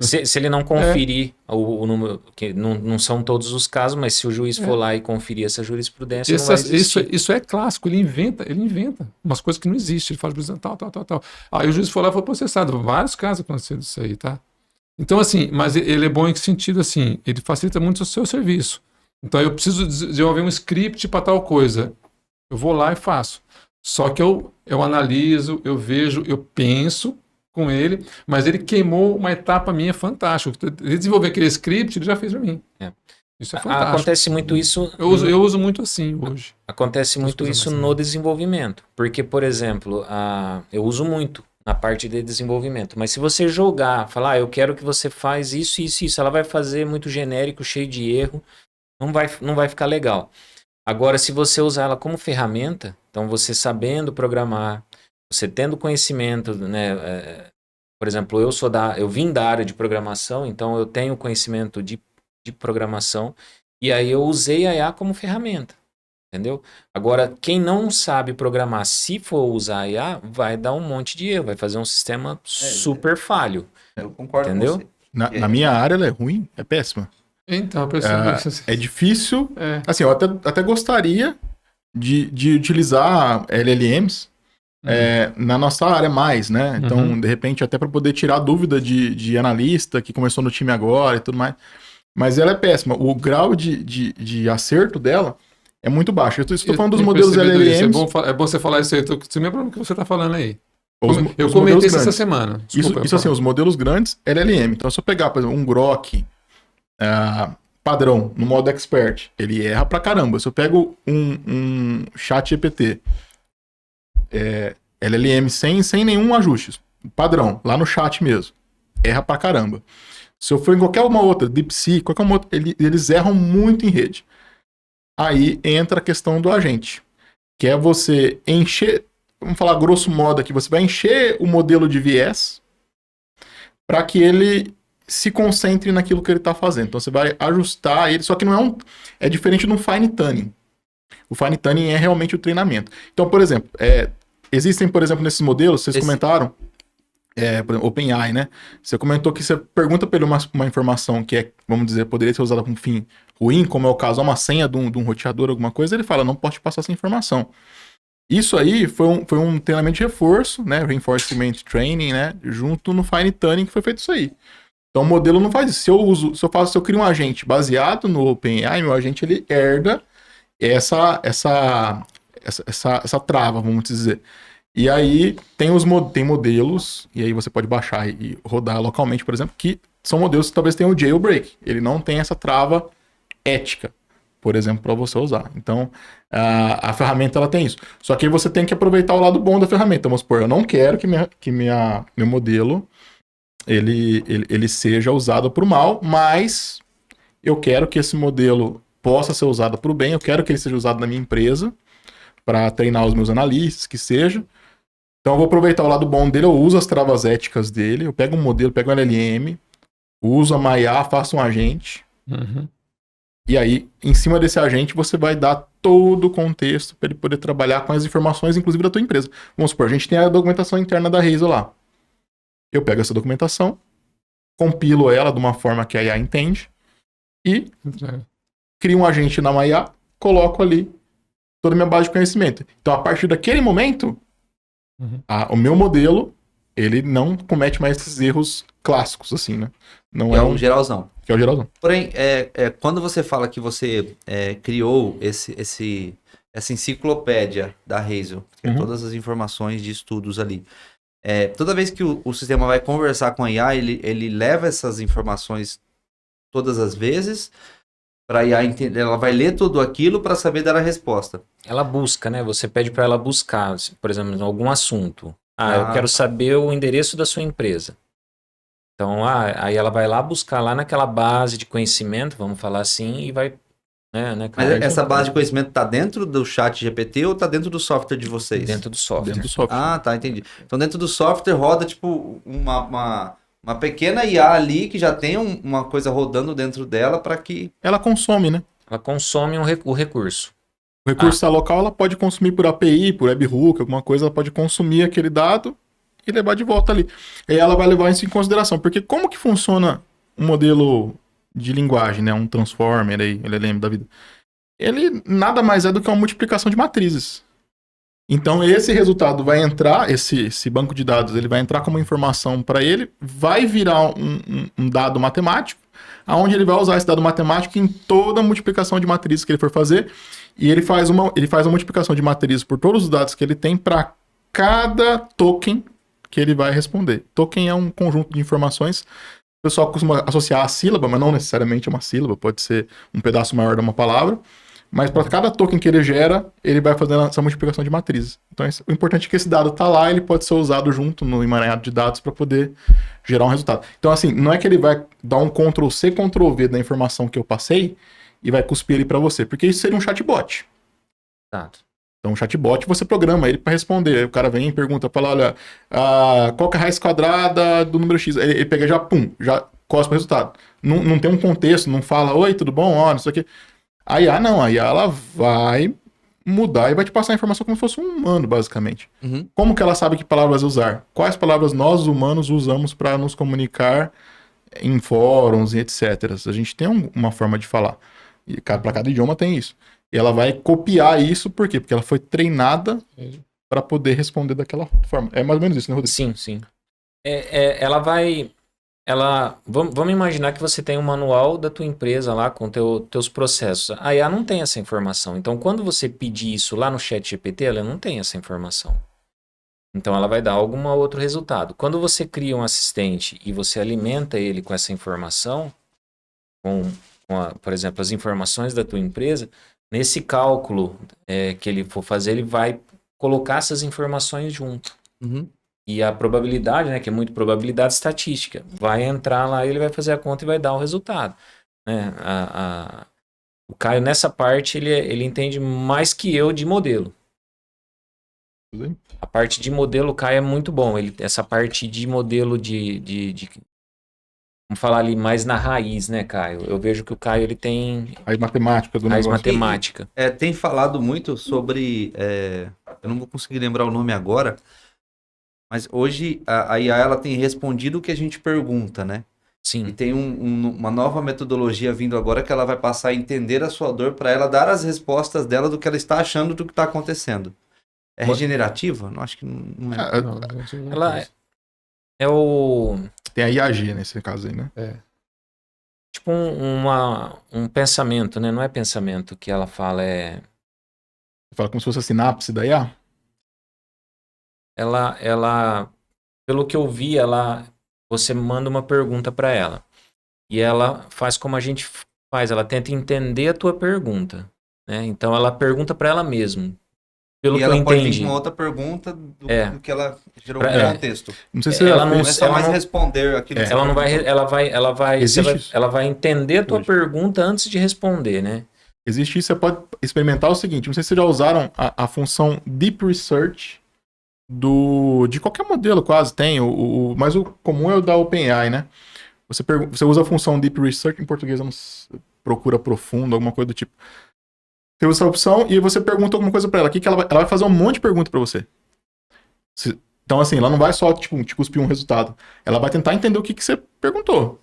Se ele não conferir o número, que não são todos os casos, mas se o juiz for lá e conferir essa jurisprudência, não vai existir. Isso é clássico, ele inventa umas coisas que não existem, ele faz tal. Aí o juiz foi lá e foi processado. Vários casos aconteceram isso aí, tá? Então, assim, mas ele é bom em que sentido, assim, ele facilita muito o seu serviço. Então, eu preciso desenvolver um script para tal coisa. Eu vou lá e faço. Só que eu analiso, eu vejo, eu penso com ele, mas ele queimou uma etapa minha fantástica. Ele desenvolveu aquele script, ele já fez para mim. Isso é fantástico. Acontece muito isso... Eu uso muito assim hoje. Acontece muito isso no desenvolvimento. Porque, por exemplo, eu uso muito na parte de desenvolvimento. Mas se você jogar, falar, eu quero que você faz isso, ela vai fazer muito genérico, cheio de erro, não vai ficar legal. Agora, se você usar ela como ferramenta, então você sabendo programar, você tendo conhecimento, né? Por exemplo, eu vim da área de programação, então eu tenho conhecimento de de programação. E aí eu usei a IA como ferramenta. Entendeu? Agora, quem não sabe programar, se for usar a IA, vai dar um monte de erro, vai fazer um sistema super falho. Eu concordo Entendeu? com você. Na minha área ela é ruim, é péssima. Então, eu percebi isso assim. É difícil. É. Assim, eu até gostaria de utilizar LLMs na nossa área mais, né? Então, de repente, até para poder tirar dúvida de analista que começou no time agora e tudo mais. Mas ela é péssima. O grau de acerto dela é muito baixo. Eu estou falando dos modelos percebido isso. LLMs. É bom você falar isso aí. Você me lembra do que você está falando aí. Eu os comentei modelos isso essa grandes. semana. Desculpa, Isso assim, os modelos grandes, LLM. Então, se eu pegar, por exemplo, um Grok padrão, no modo expert, ele erra pra caramba. Se eu pego um chat GPT, LLM sem nenhum ajuste, padrão, lá no chat mesmo, erra pra caramba. Se eu for em qualquer uma outra, DeepSeek, qualquer uma outra, eles erram muito em rede. Aí entra a questão do agente, que é você encher, vamos falar grosso modo aqui, você vai encher o modelo de viés para que ele se concentre naquilo que ele está fazendo. Então você vai ajustar ele, só que não é diferente de um fine tuning. O fine tuning é realmente o treinamento. Então, por exemplo, existem, por exemplo, nesses modelos, vocês comentaram, por exemplo, OpenAI, né? Você comentou que você pergunta para ele uma informação que vamos dizer, poderia ser usada com um fim ruim, como é o caso, uma senha de um roteador, alguma coisa, ele fala, não pode te passar essa informação. Isso aí foi um treinamento de reforço, né? Reinforcement training, né? Junto no fine tuning que foi feito isso aí. Então o modelo não faz isso. Se eu crio um agente baseado no OpenAI, meu agente ele herda essa trava, vamos dizer. E aí tem modelos, e aí você pode baixar e rodar localmente, por exemplo, que são modelos que talvez tenham o jailbreak. Ele não tem essa trava ética, por exemplo, para você usar. Então, a ferramenta ela tem isso. Só que aí você tem que aproveitar o lado bom da ferramenta. Vamos supor, eu não quero que meu modelo ele seja usado para o mal, mas eu quero que esse modelo possa ser usado para o bem, eu quero que ele seja usado na minha empresa para treinar os meus analistas, que seja. Então eu vou aproveitar o lado bom dele, eu uso as travas éticas dele, eu pego um modelo, pego um LLM, uso a Maya, faço um agente, e aí, em cima desse agente, você vai dar todo o contexto para ele poder trabalhar com as informações, inclusive da tua empresa. Vamos supor, a gente tem a documentação interna da Razer lá. Eu pego essa documentação, compilo ela de uma forma que a IA entende e crio um agente na Maya, coloco ali toda a minha base de conhecimento. Então, a partir daquele momento, o meu modelo, ele não comete mais esses erros clássicos, assim, né? Não é um geralzão. Que é o geralzão. Porém, quando você fala que você criou essa enciclopédia da Razer, todas as informações de estudos ali, toda vez que o sistema vai conversar com a IA, ele leva essas informações todas as vezes para a IA entender, ela vai ler tudo aquilo para saber dar a resposta. Ela busca, né? Você pede para ela buscar, por exemplo, algum assunto. Eu quero saber o endereço da sua empresa. Então, aí ela vai lá buscar lá naquela base de conhecimento, vamos falar assim, e vai... Mas essa base de conhecimento está dentro do chat GPT ou está dentro do software de vocês? Dentro do software. Dentro do software. Tá, entendi. Então dentro do software roda tipo uma pequena IA ali que já tem uma coisa rodando dentro dela para que... Ela consome, né? Ela consome o recurso. O recurso local ela pode consumir por API, por webhook, alguma coisa, ela pode consumir aquele dado e levar de volta ali. E ela vai levar isso em consideração, porque como que funciona um modelo de linguagem, né? Um transformer aí, LLM da vida. Ele nada mais é do que uma multiplicação de matrizes. Então esse resultado vai entrar, esse banco de dados, ele vai entrar como informação para ele, vai virar um dado matemático, aonde ele vai usar esse dado matemático em toda a multiplicação de matrizes que ele for fazer, e ele faz uma multiplicação de matrizes por todos os dados que ele tem para cada token que ele vai responder. Token é um conjunto de informações. O pessoal costuma associar a sílaba, mas não necessariamente é uma sílaba, pode ser um pedaço maior de uma palavra. Mas para cada token que ele gera, ele vai fazendo essa multiplicação de matrizes. Então o importante é que esse dado está lá, ele pode ser usado junto no emaranhado de dados para poder gerar um resultado. Então assim, não é que ele vai dar um Ctrl+C, Ctrl+V da informação que eu passei e vai cuspir ele para você, porque isso seria um chatbot. Exato. Então, um chatbot, você programa ele para responder. Aí o cara vem e pergunta, fala, olha, qual que é a raiz quadrada do número X? Ele pega já cospe o resultado. Não tem um contexto, não fala, oi, tudo bom? Ó, não sei o quê. A IA não, a IA ela vai mudar e vai te passar a informação como se fosse um humano, basicamente. Uhum. Como que ela sabe que palavras usar? Quais palavras nós, humanos, usamos para nos comunicar em fóruns e etc. A gente tem uma forma de falar. E para cada idioma tem isso. E ela vai copiar isso, por quê? Porque ela foi treinada para poder responder daquela forma. É mais ou menos isso, né, Rodrigo? Sim, sim. Ela vai... Vamos imaginar que você tem um manual da tua empresa lá com teus processos. A IA não tem essa informação. Então, quando você pedir isso lá no ChatGPT, ela não tem essa informação. Então, ela vai dar algum outro resultado. Quando você cria um assistente e você alimenta ele com essa informação, por exemplo, as informações da tua empresa, nesse cálculo que ele for fazer, ele vai colocar essas informações junto. Uhum. E a probabilidade, né, que é muito probabilidade estatística, vai entrar lá, ele vai fazer a conta e vai dar o resultado. Né? O Caio, nessa parte, ele entende mais que eu de modelo. A parte de modelo, o Caio é muito bom. Essa parte de modelo vamos falar ali mais na raiz, né, Caio? Eu vejo que o Caio ele tem Raiz matemática do raiz negócio. matemática. Tem falado muito sobre... eu não vou conseguir lembrar o nome agora, mas hoje a IA ela tem respondido o que a gente pergunta, né? E Sim. tem uma nova metodologia vindo agora que ela vai passar a entender a sua dor para ela dar as respostas dela do que ela está achando do que está acontecendo. É regenerativa? Não, acho que não é. Não, a gente não Ela faz. é o... Tem a IAG nesse caso aí, né? Tipo um pensamento, né? Não é pensamento que ela fala, Você fala como se fosse a sinapse da IA. ela, pelo que eu vi, você manda uma pergunta para ela e ela faz como a gente faz, ela tenta entender a tua pergunta, né? Então ela pergunta para ela mesma, pelo E que eu ela pode vir entendi. com uma outra pergunta do que ela gerou Pra- no contexto. Não sei se Ela já não- Não é só ela mais não- responder aquilo que você Ela não vai, perguntou. Existe isso? ela vai entender a tua Hoje. pergunta antes de responder, né? Existe isso, você pode experimentar o seguinte, não sei se vocês já usaram a função Deep Research de qualquer modelo quase tem, mas o comum é o da OpenAI, né? Você usa a função Deep Research, em português eu não procura profundo, alguma coisa do tipo. Você usa essa opção e você pergunta alguma coisa pra ela. Ela vai fazer um monte de pergunta pra você. Então, assim, ela não vai só tipo, te cuspir um resultado. Ela vai tentar entender o que você perguntou.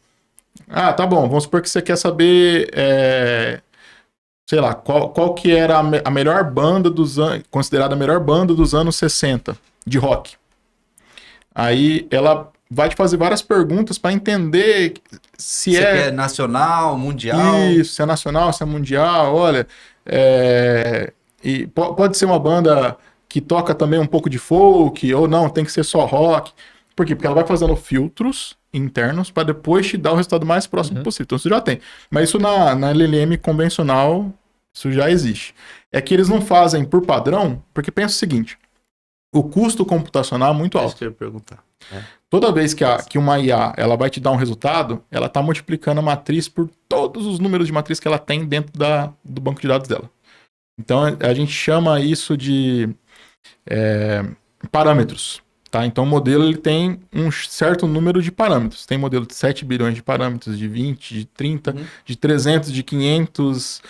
Ah, tá bom, vamos supor que você quer saber... sei lá, qual que era a melhor banda dos anos, considerada a melhor banda dos anos 60 de rock. Aí ela vai te fazer várias perguntas para entender se Você quer nacional, mundial? isso, se é nacional, se é mundial, olha, e pode ser uma banda que toca também um pouco de folk, ou não, tem que ser só rock. Por quê? Porque ela vai fazendo filtros internos para depois te dar o resultado mais próximo possível. Então isso já tem. Mas isso na LLM convencional, isso já existe. É que eles não fazem por padrão, porque pensa o seguinte, o custo computacional é muito É isso alto. que eu ia perguntar. Toda vez que uma IA ela vai te dar um resultado, ela está multiplicando a matriz por todos os números de matriz que ela tem dentro do banco de dados dela. Então a gente chama isso de parâmetros. Tá? Então o modelo ele tem um certo número de parâmetros. Tem modelo de 7 bilhões de parâmetros, de 20, de 30, de 300, de 500.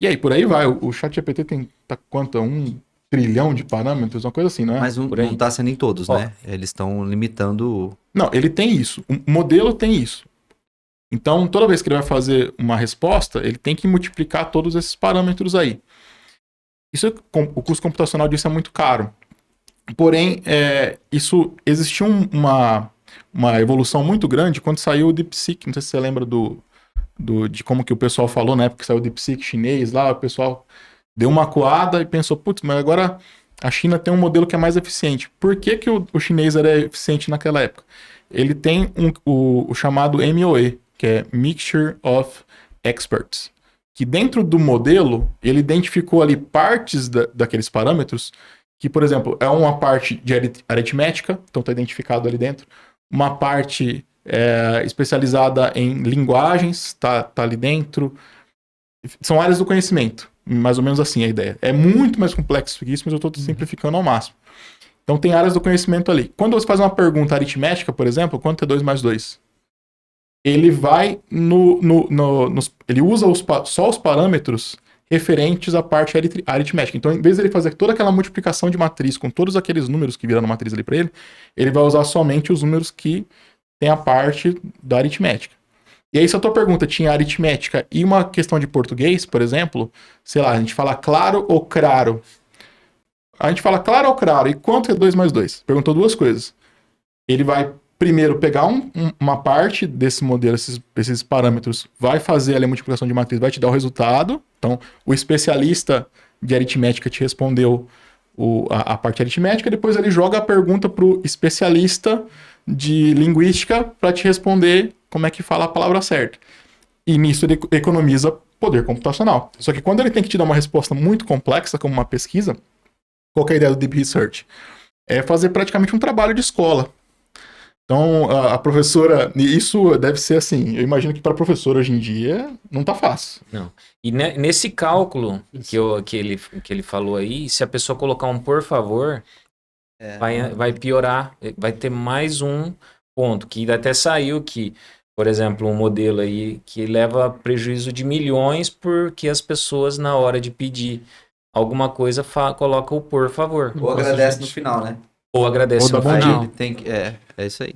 E aí por aí vai. O ChatGPT tem quanto? 1 trilhão de parâmetros, uma coisa assim, não é? Mas Por aí. não está sendo em todos, Ó. né? Eles estão limitando. Não, ele tem isso. O modelo tem isso. Então, toda vez que ele vai fazer uma resposta, ele tem que multiplicar todos esses parâmetros aí. O custo computacional disso é muito caro. Porém, existiu uma evolução muito grande quando saiu o DeepSeek. Não sei se você lembra de como que o pessoal falou na época que saiu o DeepSeek chinês lá. O pessoal deu uma coada e pensou, putz, mas agora a China tem um modelo que é mais eficiente. Por que o chinês era eficiente naquela época? Ele tem o chamado MOE, que é Mixture of Experts, que dentro do modelo, ele identificou ali partes daqueles parâmetros, que, por exemplo, é uma parte de aritmética, então está identificado ali dentro, uma parte especializada em linguagens, está ali dentro. São áreas do conhecimento, mais ou menos assim a ideia. É muito mais complexo que isso, mas eu estou simplificando ao máximo. Então tem áreas do conhecimento ali. Quando você faz uma pergunta aritmética, por exemplo, quanto é 2 mais 2? ele vai ele usa só os parâmetros referentes à parte aritmética. Então, em vez de ele fazer toda aquela multiplicação de matriz com todos aqueles números que viram na matriz ali para ele vai usar somente os números que tem a parte da aritmética. E aí, se a tua pergunta tinha aritmética e uma questão de português, por exemplo, sei lá, a gente fala claro ou craro. A gente fala claro ou craro, e quanto é 2 mais 2? Perguntou duas coisas. Ele vai primeiro pegar uma parte desse modelo, esses parâmetros, vai fazer ali a multiplicação de matriz, vai te dar o resultado. Então, o especialista de aritmética te respondeu a parte aritmética, depois ele joga a pergunta para o especialista de linguística para te responder como é que fala a palavra certa. E nisso ele economiza poder computacional. Só que quando ele tem que te dar uma resposta muito complexa, como uma pesquisa, qual que é a ideia do Deep Research? É fazer praticamente um trabalho de escola. Então, a professora, isso deve ser assim, eu imagino que para a professora hoje em dia não tá fácil. Não. E nesse cálculo que ele falou aí, se a pessoa colocar um por favor, vai piorar, vai ter mais um ponto, que até saiu que, por exemplo, um modelo aí que leva prejuízo de milhões porque as pessoas, na hora de pedir alguma coisa, colocam o por favor. Ou agradece no final, né? Ou agradece Ou dá no bom final. dia. Tem que, é isso aí.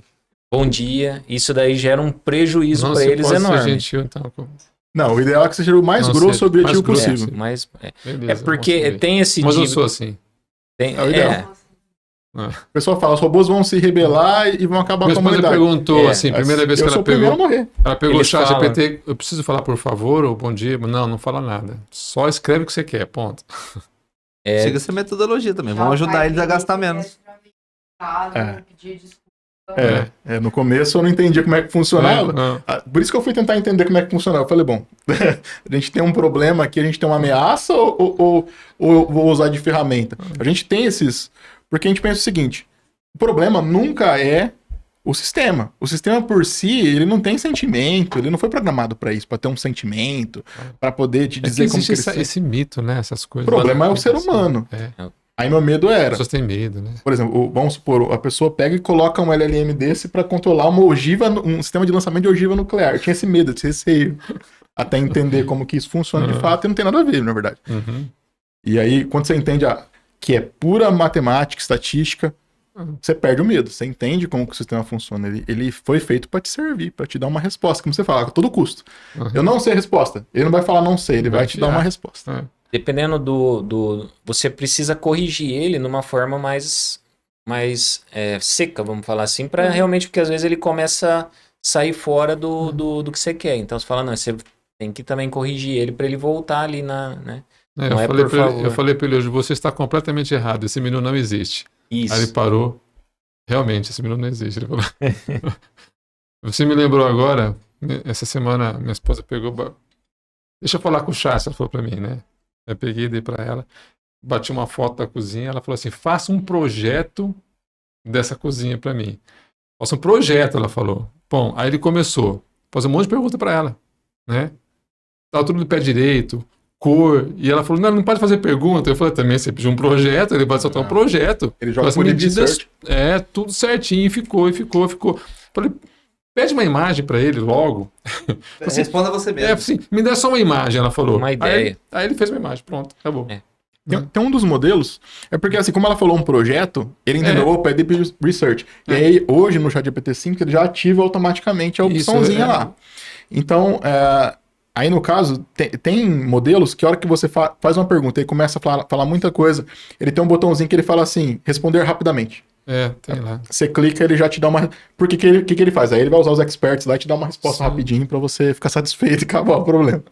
Bom dia. Isso daí gera um prejuízo para Você eles pode enorme. ser gentil, então. Não, o ideal é que seja o mais Não, grosso seja objetivo mais grosso. possível. Mas Beleza, é porque vamos ver. tem esse Mas eu dívida- sou assim. tem- É o ideal. É. O pessoal fala, os robôs vão se rebelar e vão acabar Minha com a esposa humanidade. perguntou É, assim, primeira vez que Eu ela sou o primeiro a pegou, morrer. ela pegou o Eles chat falam. GPT, eu preciso falar por favor ou bom dia? Não fala nada. Só escreve o que você quer, ponto. Siga essa metodologia também. Vamos ajudar eles a gastar menos. No começo eu não entendia como é que funcionava. Por isso que eu fui tentar entender como é que funcionava. Eu falei, bom, a gente tem um problema aqui, a gente tem uma ameaça ou vou usar de ferramenta? A gente tem esses... Porque a gente pensa o seguinte, o problema nunca é o sistema. O sistema por si, ele não tem sentimento, ele não foi programado para isso, para ter um sentimento, para poder te É que dizer como que existe ele... esse mito, né? Essas O coisas. problema é o ser humano. É. Aí meu medo As era... pessoas têm medo, né? Por exemplo, vamos supor, a pessoa pega e coloca um LLM desse para controlar uma ogiva, um sistema de lançamento de ogiva nuclear. Eu tinha esse medo, esse receio, até entender como que isso funciona de fato, e não tem nada a ver, na verdade. Uhum. E aí, quando você entende que é pura matemática, estatística, você perde o medo. Você entende como que o sistema funciona. Ele foi feito para te servir, para te dar uma resposta, como você fala, a todo custo. Uhum. Eu não sei a resposta. Ele não vai falar não sei, ele vai te dar uma resposta. É. Dependendo você precisa corrigir ele numa forma mais seca, vamos falar assim, para realmente, porque às vezes ele começa a sair fora do que você quer. Então você fala, não, você tem que também corrigir ele para ele voltar ali né? Não é por favor. Eu falei pra ele hoje, você está completamente errado, esse menino não existe. Isso. Aí ele parou. Realmente, esse menino não existe. Ele falou. Você me lembrou agora, essa semana minha esposa pegou. Deixa eu falar com o Chá, ela falou pra mim, né? Eu peguei, dei pra ela, bati uma foto da cozinha, ela falou assim: faça um projeto dessa cozinha pra mim. Faça um projeto, ela falou. Bom, aí ele começou a fazer um monte de pergunta pra ela, né? Tava tudo do pé direito, cor, e ela falou, não pode fazer pergunta. Eu falei, também, você pediu um projeto, ele vai soltar um projeto. Ele joga com as por medidas, research. tudo certinho, e ficou. Falei, pede uma imagem pra ele logo. Assim, Responda você mesmo. assim, me dá só uma imagem, ela falou. Uma ideia. Aí ele fez uma imagem, pronto, acabou. É. Tem um dos modelos, é porque assim, como ela falou um projeto, ele entendeu, opa, é Deep Research. E aí, hoje, no ChatGPT-5, ele já ativa automaticamente a opçãozinha lá. Então, aí no caso, tem modelos que a hora que você faz uma pergunta e começa a falar muita coisa, ele tem um botãozinho que ele fala assim, responder rapidamente. Tem lá. Você clica, ele já te dá uma... Porque que ele faz? Aí ele vai usar os experts lá e te dá uma resposta rapidinho pra você ficar satisfeito e acabar o problema.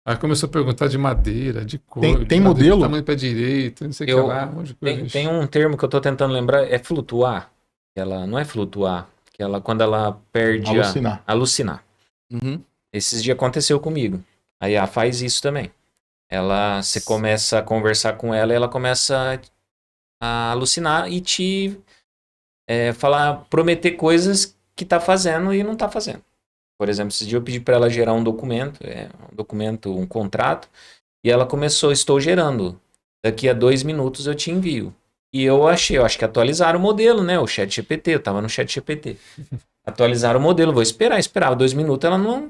Aí começou a perguntar de madeira, de cor, Tem modelo? tamanho pé direito, não sei o que lá, um monte de coisa. Tem um termo que eu tô tentando lembrar, é flutuar. Ela não é flutuar, que ela quando ela perde alucinar. Uhum. Esses dias aconteceu comigo. A IA faz isso também. Você começa a conversar com ela e ela começa a alucinar e te prometer coisas que tá fazendo e não tá fazendo. Por exemplo, esses dias eu pedi para ela gerar um documento, um contrato, e ela começou, estou gerando. Daqui a 2 minutos eu te envio. E eu acho que atualizaram o modelo, né? O ChatGPT, eu tava no ChatGPT. atualizaram o modelo, vou esperar. Esperava 2 minutos, ela não...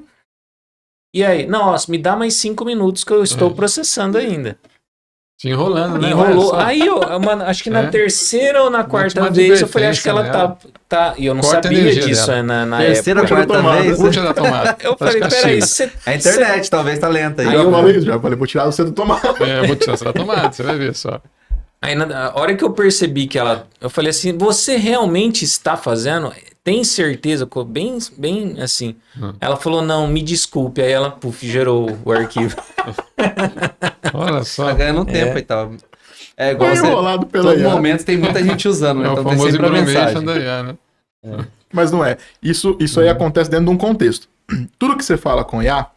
E aí? Nossa, me dá mais 5 minutos que eu estou processando ainda. Te enrolando, né? Enrolou. Olha só. Aí, mano, acho que na terceira ou na quarta Última vez, eu falei, acho que ela advertência tá... E eu não Corta a sabia energia disso dela. na Terceira, época. quarta vez. Puxa da tomada. Eu Tá de falei, peraí, castigo. A internet talvez tá lenta aí. Aí Já eu- falei isso, já falei, vou tirar você do tomate. É, vou tirar você da tomada, você vai ver só. Aí na hora que eu percebi que ela... Eu falei assim, você realmente está fazendo? Tem certeza? Bem assim. Ela falou, não, me desculpe. Aí ela, gerou o arquivo. Olha só. Tá ganhando tempo e tal. É igual Foi você... enrolado pela Todo IA. momento tem muita gente usando, né? É o Então tem famoso sempre a information mensagem. da IA, né? Mas não é. Isso aí acontece dentro de um contexto. Tudo que você fala com IA,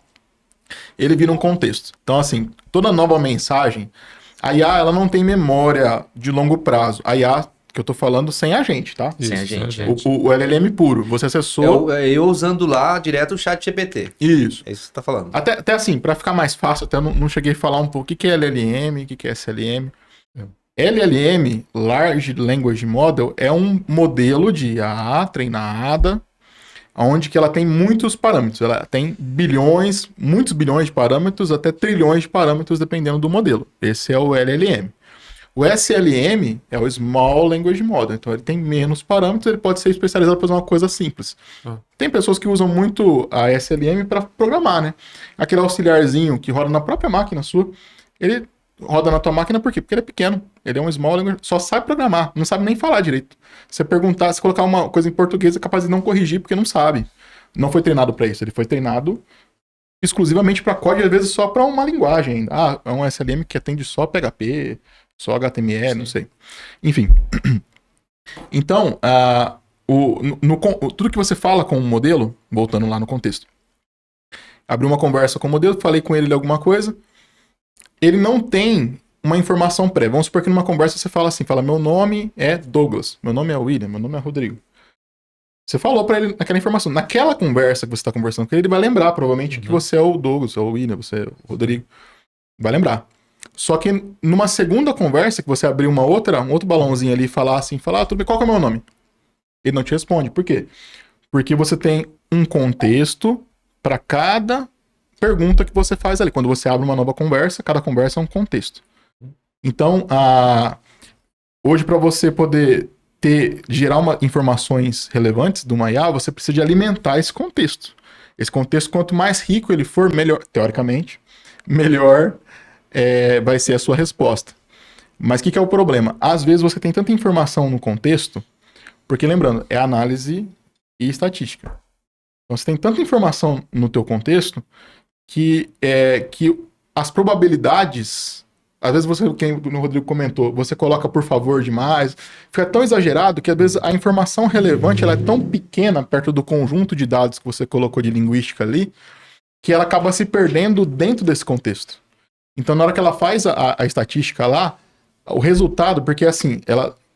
ele vira um contexto. Então, assim, toda nova mensagem, a IA, ela não tem memória de longo prazo. A IA, que eu tô falando, sem a gente, tá? Sem a Isso, gente, né, O LLM puro. Você acessou... Eu usando lá direto o chat GPT. Isso. É isso que você tá falando. Até assim, para ficar mais fácil, até não cheguei a falar um pouco o que é LLM, o que é SLM. LLM, Large Language Model, é um modelo de IA treinada, onde que ela tem muitos parâmetros. Ela tem bilhões, muitos bilhões de parâmetros, até trilhões de parâmetros, dependendo do modelo. Esse é o LLM. O SLM é o Small Language Model, então ele tem menos parâmetros, ele pode ser especializado para fazer uma coisa simples. Tem pessoas que usam muito a SLM para programar, né? Aquele auxiliarzinho que roda na própria máquina sua, ele roda na tua máquina por quê? Porque ele é pequeno, ele é um Small Language, só sabe programar, não sabe nem falar direito. Se perguntar, se colocar uma coisa em português, é capaz de não corrigir porque não sabe. Não foi treinado para isso, ele foi treinado exclusivamente para código, às vezes só para uma linguagem ainda. Ah, é um SLM que atende só PHP, só HTML, não sei. Enfim. Então, tudo que você fala com o modelo, voltando lá no contexto, abri uma conversa com o modelo, falei com ele alguma coisa, ele não tem uma informação prévia. Vamos supor que numa conversa você fala assim, meu nome é Douglas, meu nome é William, meu nome é Rodrigo. Você falou pra ele aquela informação. Naquela conversa que você está conversando com ele, ele vai lembrar, provavelmente, que você é o Douglas, ou o William, você é o Rodrigo. Vai lembrar. Só que numa segunda conversa, que você abrir um outro balãozinho ali e falar assim, tudo bem, qual que é o meu nome? Ele não te responde. Por quê? Porque você tem um contexto para cada pergunta que você faz ali. Quando você abre uma nova conversa, cada conversa é um contexto. Então, hoje para você poder gerar informações relevantes de uma IA, você precisa de alimentar esse contexto. Esse contexto, quanto mais rico ele for, melhor, teoricamente, melhor vai ser a sua resposta. Mas o que é o problema? Às vezes você tem tanta informação no contexto, porque lembrando, é análise e estatística. Então você tem tanta informação no teu contexto que as probabilidades, às vezes você, quem o Rodrigo comentou, você coloca por favor demais, fica tão exagerado que às vezes a informação relevante ela é tão pequena perto do conjunto de dados que você colocou de linguística ali, que ela acaba se perdendo dentro desse contexto. Então, na hora que ela faz a estatística lá, o resultado, porque assim,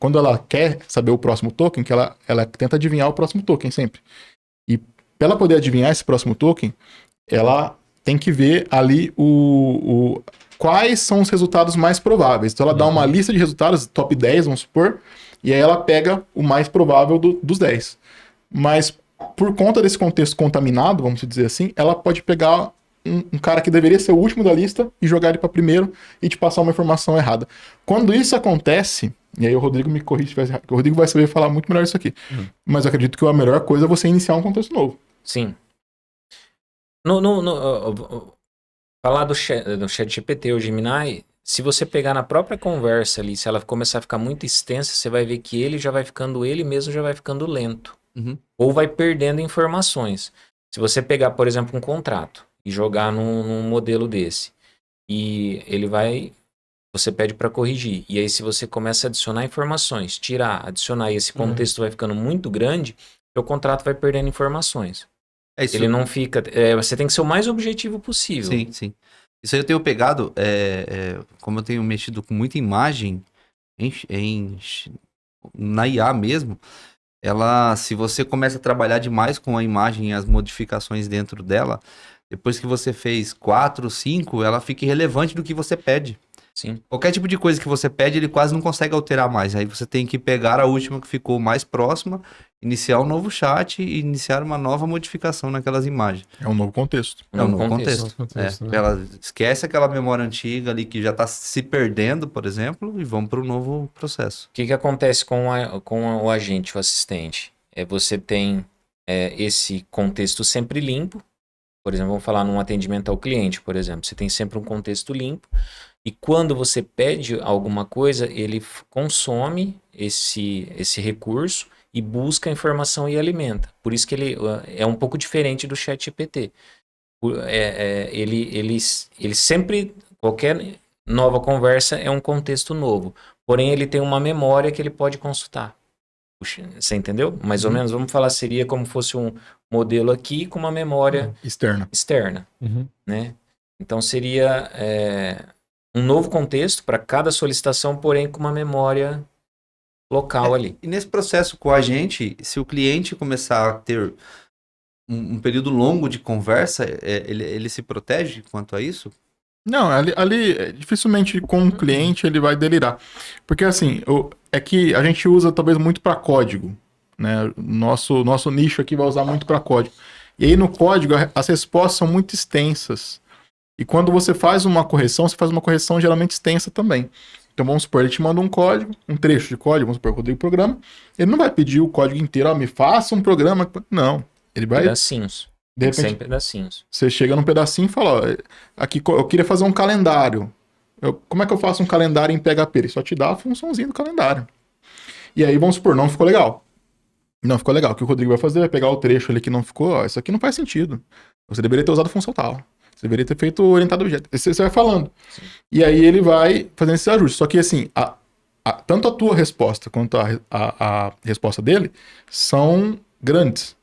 quando ela quer saber o próximo token, que ela tenta adivinhar o próximo token sempre. E para ela poder adivinhar esse próximo token, ela tem que ver ali quais são os resultados mais prováveis. Então, ela dá uma lista de resultados, top 10, vamos supor, e aí ela pega o mais provável dos 10. Mas, por conta desse contexto contaminado, vamos dizer assim, ela pode pegar um cara que deveria ser o último da lista e jogar ele para primeiro e te passar uma informação errada. Quando isso acontece, e aí o Rodrigo me corrige, o Rodrigo vai saber falar muito melhor isso aqui, mas eu acredito que a melhor coisa é você iniciar um contexto novo. Sim. Falar do chat GPT ou Gemini, se você pegar na própria conversa ali, se ela começar a ficar muito extensa, você vai ver que ele mesmo já vai ficando lento. Ou vai perdendo informações. Se você pegar, por exemplo, um contrato e jogar num modelo desse, e você pede para corrigir, e aí se você começa a adicionar informações, adicionar, e esse contexto vai ficando muito grande, o contrato vai perdendo informações. Ele não fica... você tem que ser o mais objetivo possível. Sim, sim. Isso aí eu tenho pegado, como eu tenho mexido com muita imagem na IA mesmo, se você começa a trabalhar demais com a imagem e as modificações dentro dela, depois que você fez 4, 5, ela fica irrelevante do que você pede. Sim. Qualquer tipo de coisa que você pede, ele quase não consegue alterar mais. Aí você tem que pegar a última que ficou mais próxima, iniciar um novo chat e iniciar uma nova modificação naquelas imagens. É um novo contexto. É um novo contexto. Novo contexto, né? Ela esquece aquela memória antiga ali que já está se perdendo, por exemplo, e vamos para o novo processo. O que acontece com o agente, o assistente? Você tem esse contexto sempre limpo. Por exemplo, vamos falar num atendimento ao cliente, por exemplo. Você tem sempre um contexto limpo. E quando você pede alguma coisa, ele consome esse recurso e busca a informação e alimenta. Por isso que ele é um pouco diferente do ChatGPT. Ele sempre, qualquer nova conversa é um contexto novo. Porém, ele tem uma memória que ele pode consultar. Puxa, você entendeu? Mais ou menos, vamos falar, seria como fosse um modelo aqui com uma memória externa, né? Então, seria um novo contexto para cada solicitação, porém com uma memória local ali. E nesse processo com a gente, se o cliente começar a ter um período longo de conversa, ele se protege quanto a isso? Não, ali dificilmente com o cliente ele vai delirar. Porque assim, é que a gente usa talvez muito para código, né? Nosso nicho aqui vai usar muito para código. E aí no código as respostas são muito extensas. E quando você faz uma correção, você faz uma correção geralmente extensa também. Então vamos supor, ele te manda um código, um trecho de código, vamos supor, Rodrigo programa. Ele não vai pedir o código inteiro, me faça um programa. Não, ele vai... Pedacinhos. De repente, Sempre pedacinhos. Você chega num pedacinho e fala, ó, aqui eu queria fazer um calendário. Como é que eu faço um calendário em PHP? Ele só te dá a funçãozinha do calendário. E aí, vamos supor, não ficou legal. Não ficou legal. O que o Rodrigo vai fazer? Vai pegar o trecho ali que não ficou, ó, isso aqui não faz sentido. Você deveria ter usado função tal. Você deveria ter feito orientado a objeto. Você vai falando. Sim. E aí ele vai fazendo esse ajuste. Só que assim, tanto a tua resposta quanto a resposta dele são grandes.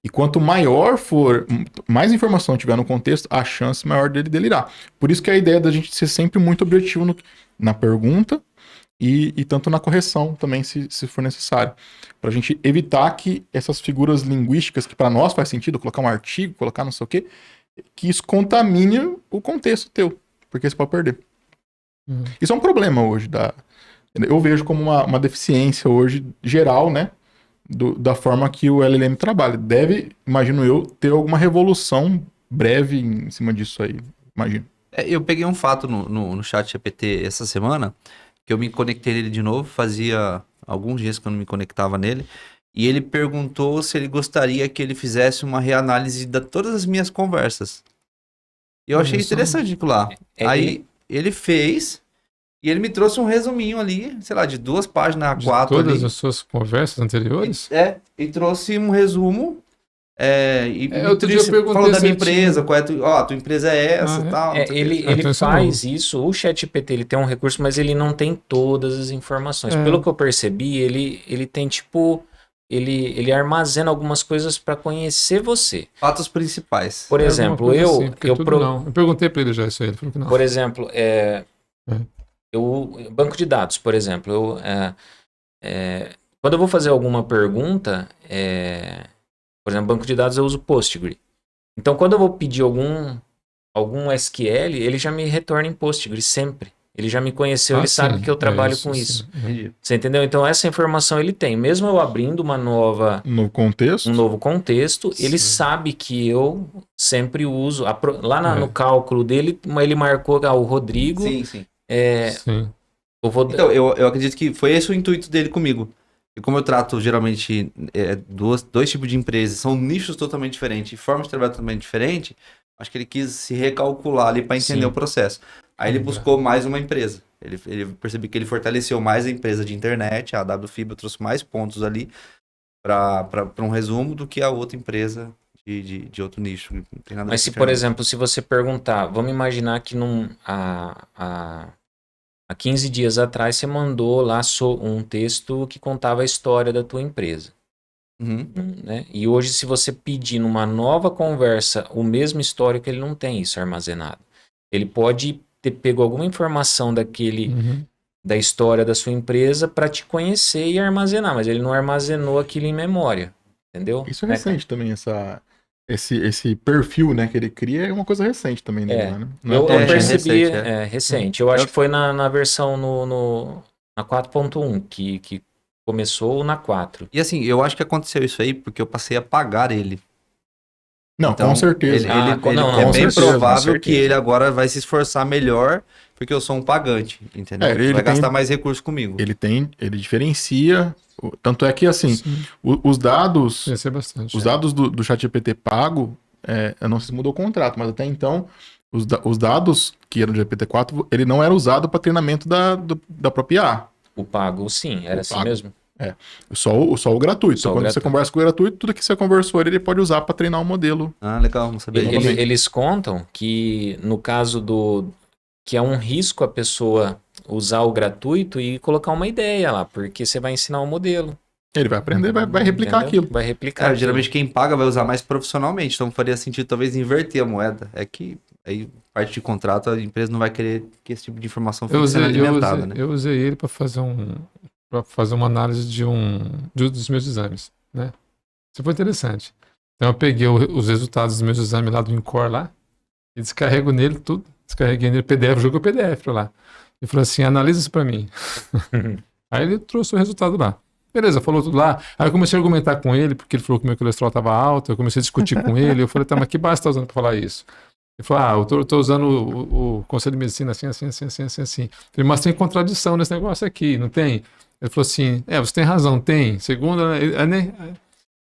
E quanto maior for, mais informação tiver no contexto, a chance maior dele delirar. Por isso que a ideia da gente ser sempre muito objetivo na pergunta e tanto na correção também, se for necessário. Para a gente evitar que essas figuras linguísticas, que para nós faz sentido, colocar um artigo, colocar não sei o quê, que isso contamine o contexto teu, porque você pode perder. Isso é um problema hoje. Eu vejo como uma deficiência hoje geral, né? Da forma que o LLM trabalha. Deve, imagino eu, ter alguma revolução breve em cima disso aí, imagino. Eu peguei um fato no chat GPT essa semana, que eu me conectei nele de novo, fazia alguns dias que eu não me conectava nele, e ele perguntou se ele gostaria que ele fizesse uma reanálise de todas as minhas conversas. E eu achei interessante aquilo lá. Aí ele fez... E ele me trouxe um resuminho ali, sei lá, de 2 páginas a 4 ali. De todas ali. as suas conversas anteriores? E trouxe um resumo. Outro dia eu perguntei falou da minha empresa, a tua empresa é essa e tal. Ele faz isso, o ChatGPT ele tem um recurso, mas ele não tem todas as informações. Pelo que eu percebi, ele tem tipo... Ele armazena algumas coisas para conhecer você. Fatos principais. Por exemplo, eu perguntei para ele já isso aí, ele falou que não. Por exemplo, banco de dados, por exemplo, quando eu vou fazer alguma pergunta, por exemplo, banco de dados eu uso Postgre. Então, quando eu vou pedir algum SQL, ele já me retorna em Postgre sempre. Ele já me conheceu, ele sabe que eu trabalho com isso. Você entendeu? Então, essa informação ele tem. Mesmo eu abrindo um novo contexto, ele sabe que eu sempre uso. Lá no cálculo dele, ele marcou o Rodrigo. Sim. Então, eu acredito que foi esse o intuito dele comigo. E como eu trato geralmente dois tipos de empresas, são nichos totalmente diferentes, formas de trabalho totalmente diferentes, acho que ele quis se recalcular ali para entender o processo. Aí ele buscou mais uma empresa. Ele percebeu que ele fortaleceu mais a empresa de internet, a AW Fibra trouxe mais pontos ali para um resumo do que a outra empresa de outro nicho. Não tem nada. Mas se, por exemplo, se você perguntar, vamos imaginar que há 15 dias atrás você mandou lá um texto que contava a história da tua empresa. Né? E hoje, se você pedir numa nova conversa o mesmo histórico, ele não tem isso armazenado. Ele pode ter pego alguma informação da história da sua empresa para te conhecer e armazenar, mas ele não armazenou aquilo em memória, entendeu? Isso é recente também, essa esse perfil, né, que ele cria é uma coisa recente também, né? Não Eu tão é percebi, recente, recente. Eu acho que foi na versão na 4.1 que começou na 4. E assim, eu acho que aconteceu isso aí porque eu passei a pagar ele. Não, Então, com certeza. Não, é com bem certeza, provável com que certeza. ele agora vai se esforçar melhor porque eu sou um pagante, entendeu? Ele Vai tem, gastar mais recurso comigo. ele diferencia, tanto é que assim, Sim, os dados, ia ser bastante. os dados do ChatGPT pago, eu não sei se mudou o contrato, mas até então os dados que eram do GPT-4, ele não era usado para treinamento da própria IA. O pago, sim, era O assim pago. mesmo. Só o gratuito. Só Então, o quando você gratuito. conversa com o gratuito, tudo que você conversou ele pode usar para treinar um modelo. Ah, legal, não sabia disso. Eles contam que no caso que é um risco a pessoa usar o gratuito e colocar uma ideia lá, porque você vai ensinar um modelo. Ele vai aprender, vai replicar Entendeu? aquilo. Vai replicar Cara, aquilo. geralmente quem paga vai usar mais profissionalmente, então faria sentido talvez inverter a moeda. É que aí parte de contrato a empresa não vai querer que esse tipo de informação fique sendo alimentada, né? Eu usei ele para fazer uma análise dos meus exames, né? Isso foi interessante. Então eu peguei os resultados dos meus exames lá do InCore lá e descarrego nele tudo. Descarreguei nele PDF, joguei o PDF pra lá. E falou assim, analisa isso para mim. Aí ele trouxe o resultado lá. Beleza, falou tudo lá. Aí eu comecei a argumentar com ele, porque ele falou que meu colesterol estava alto. Eu comecei a discutir com ele. Eu falei, tá, mas que base você está usando para falar isso? Ele falou, eu tô usando o Conselho de Medicina assim. Eu falei, mas tem contradição nesse negócio aqui, não tem? Ele falou assim, você tem razão, tem. Segunda, né?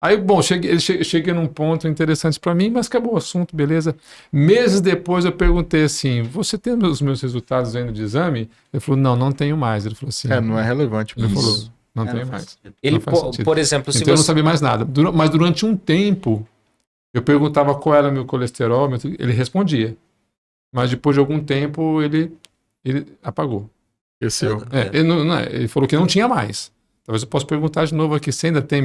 Aí, bom, cheguei num ponto interessante para mim, mas acabou o assunto, beleza. Meses depois eu perguntei assim, você tem os meus resultados ainda de exame? Ele falou, não tenho mais. Ele falou assim, Não é relevante. ele falou, Isso. não É, tenho não faz mais. sentido. Ele, Não faz sentido. por exemplo, se Então eu não você... sabia mais nada. Mas durante um tempo, eu perguntava qual era meu colesterol, ele respondia. Mas depois de algum tempo, ele apagou. Esqueceu. Ele falou que não tinha mais. Talvez eu possa perguntar de novo aqui, se ainda tem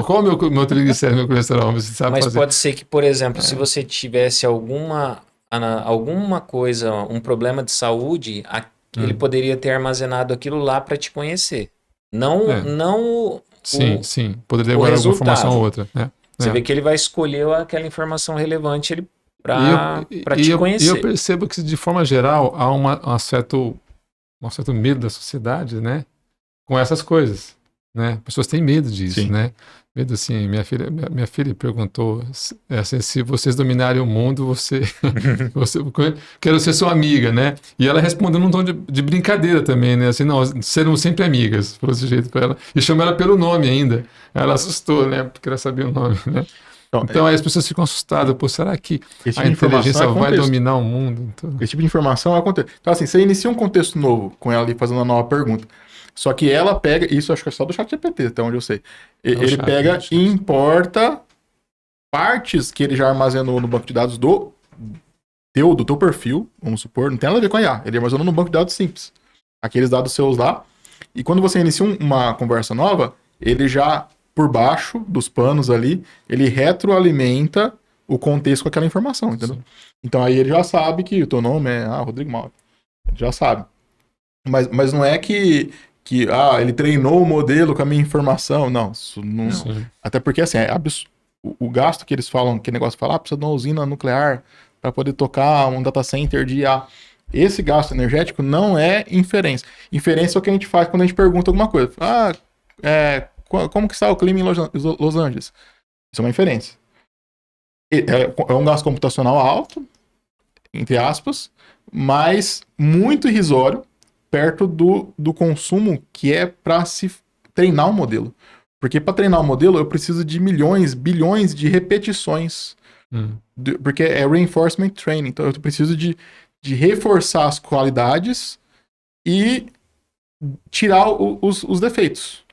qual é o meu triglicérido, meu colesterol? Você sabe Mas fazer. pode ser que, por exemplo, se você tivesse alguma coisa, um problema de saúde, ele poderia ter armazenado aquilo lá para te conhecer. Não Sim. Poderia o guardar alguma resultado. informação ou outra. Né? Você vê que ele vai escolher aquela informação relevante para te E eu conhecer. percebo que, de forma geral, há um certo medo da sociedade, né? Com essas coisas, né? Pessoas têm medo disso, Sim. né? Medo assim, minha filha perguntou se vocês dominarem o mundo, quero ser sua amiga, né? E ela respondeu num tom de brincadeira também, né? Assim, não, serão sempre amigas, falou desse jeito para ela. E chamou ela pelo nome ainda. Ela assustou, né? Porque ela sabia o nome, né? Então aí as pessoas ficam assustadas, pô, será que esse tipo a de informação inteligência é vai contexto. dominar o mundo? Então, Esse tipo de informação acontece. Então, assim, você inicia um contexto novo com ela ali fazendo uma nova pergunta. Só que ela pega, isso acho que é só do ChatGPT, até onde eu sei. Ele pega e importa partes que ele já armazenou no banco de dados do teu perfil, vamos supor, não tem nada a ver com a IA. Ele armazenou no banco de dados simples. Aqueles dados seus lá. E quando você inicia uma conversa nova, ele já, por baixo dos panos ali, ele retroalimenta o contexto com aquela informação, entendeu? Sim. Então aí ele já sabe que o teu nome é Rodrigo Mauro. Ele já sabe. Mas não é que ele treinou o modelo com a minha informação. Não, isso não. sim. Até porque assim, o gasto que eles falam, que negócio fala, precisa de uma usina nuclear para poder tocar um data center de IA. Esse gasto energético não é inferência. Inferência é o que a gente faz quando a gente pergunta alguma coisa. Como que está o clima em Los Angeles? Isso é uma inferência. É um gasto computacional alto, entre aspas, mas muito irrisório perto do consumo que é para se treinar um modelo. Porque para treinar um modelo eu preciso de milhões, bilhões de repetições. Porque é reinforcement training. Então eu preciso de reforçar as qualidades e tirar os defeitos.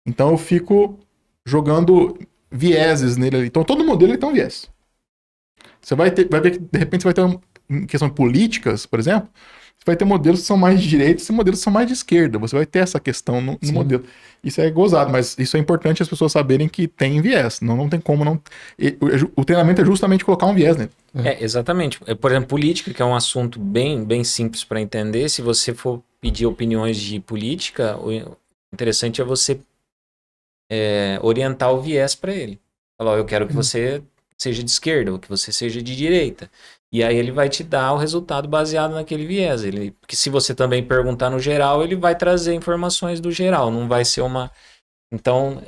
Então eu fico jogando vieses nele ali. Então todo modelo tem um viés. Você vai ver que de repente você vai ter, em questão de políticas, por exemplo, você vai ter modelos que são mais de direita e modelos que são mais de esquerda. Você vai ter essa questão no modelo. Isso é gozado, mas isso é importante as pessoas saberem que tem viés. Não tem como não. O treinamento é justamente colocar um viés nele. Exatamente. Por exemplo, política, que é um assunto bem, bem simples para entender. Se você for pedir opiniões de política, o interessante é você orientar o viés para ele. Falar, eu quero que você seja de esquerda ou que você seja de direita. E aí ele vai te dar o resultado baseado naquele viés. Porque se você também perguntar no geral, ele vai trazer informações do geral, não vai ser uma... Então,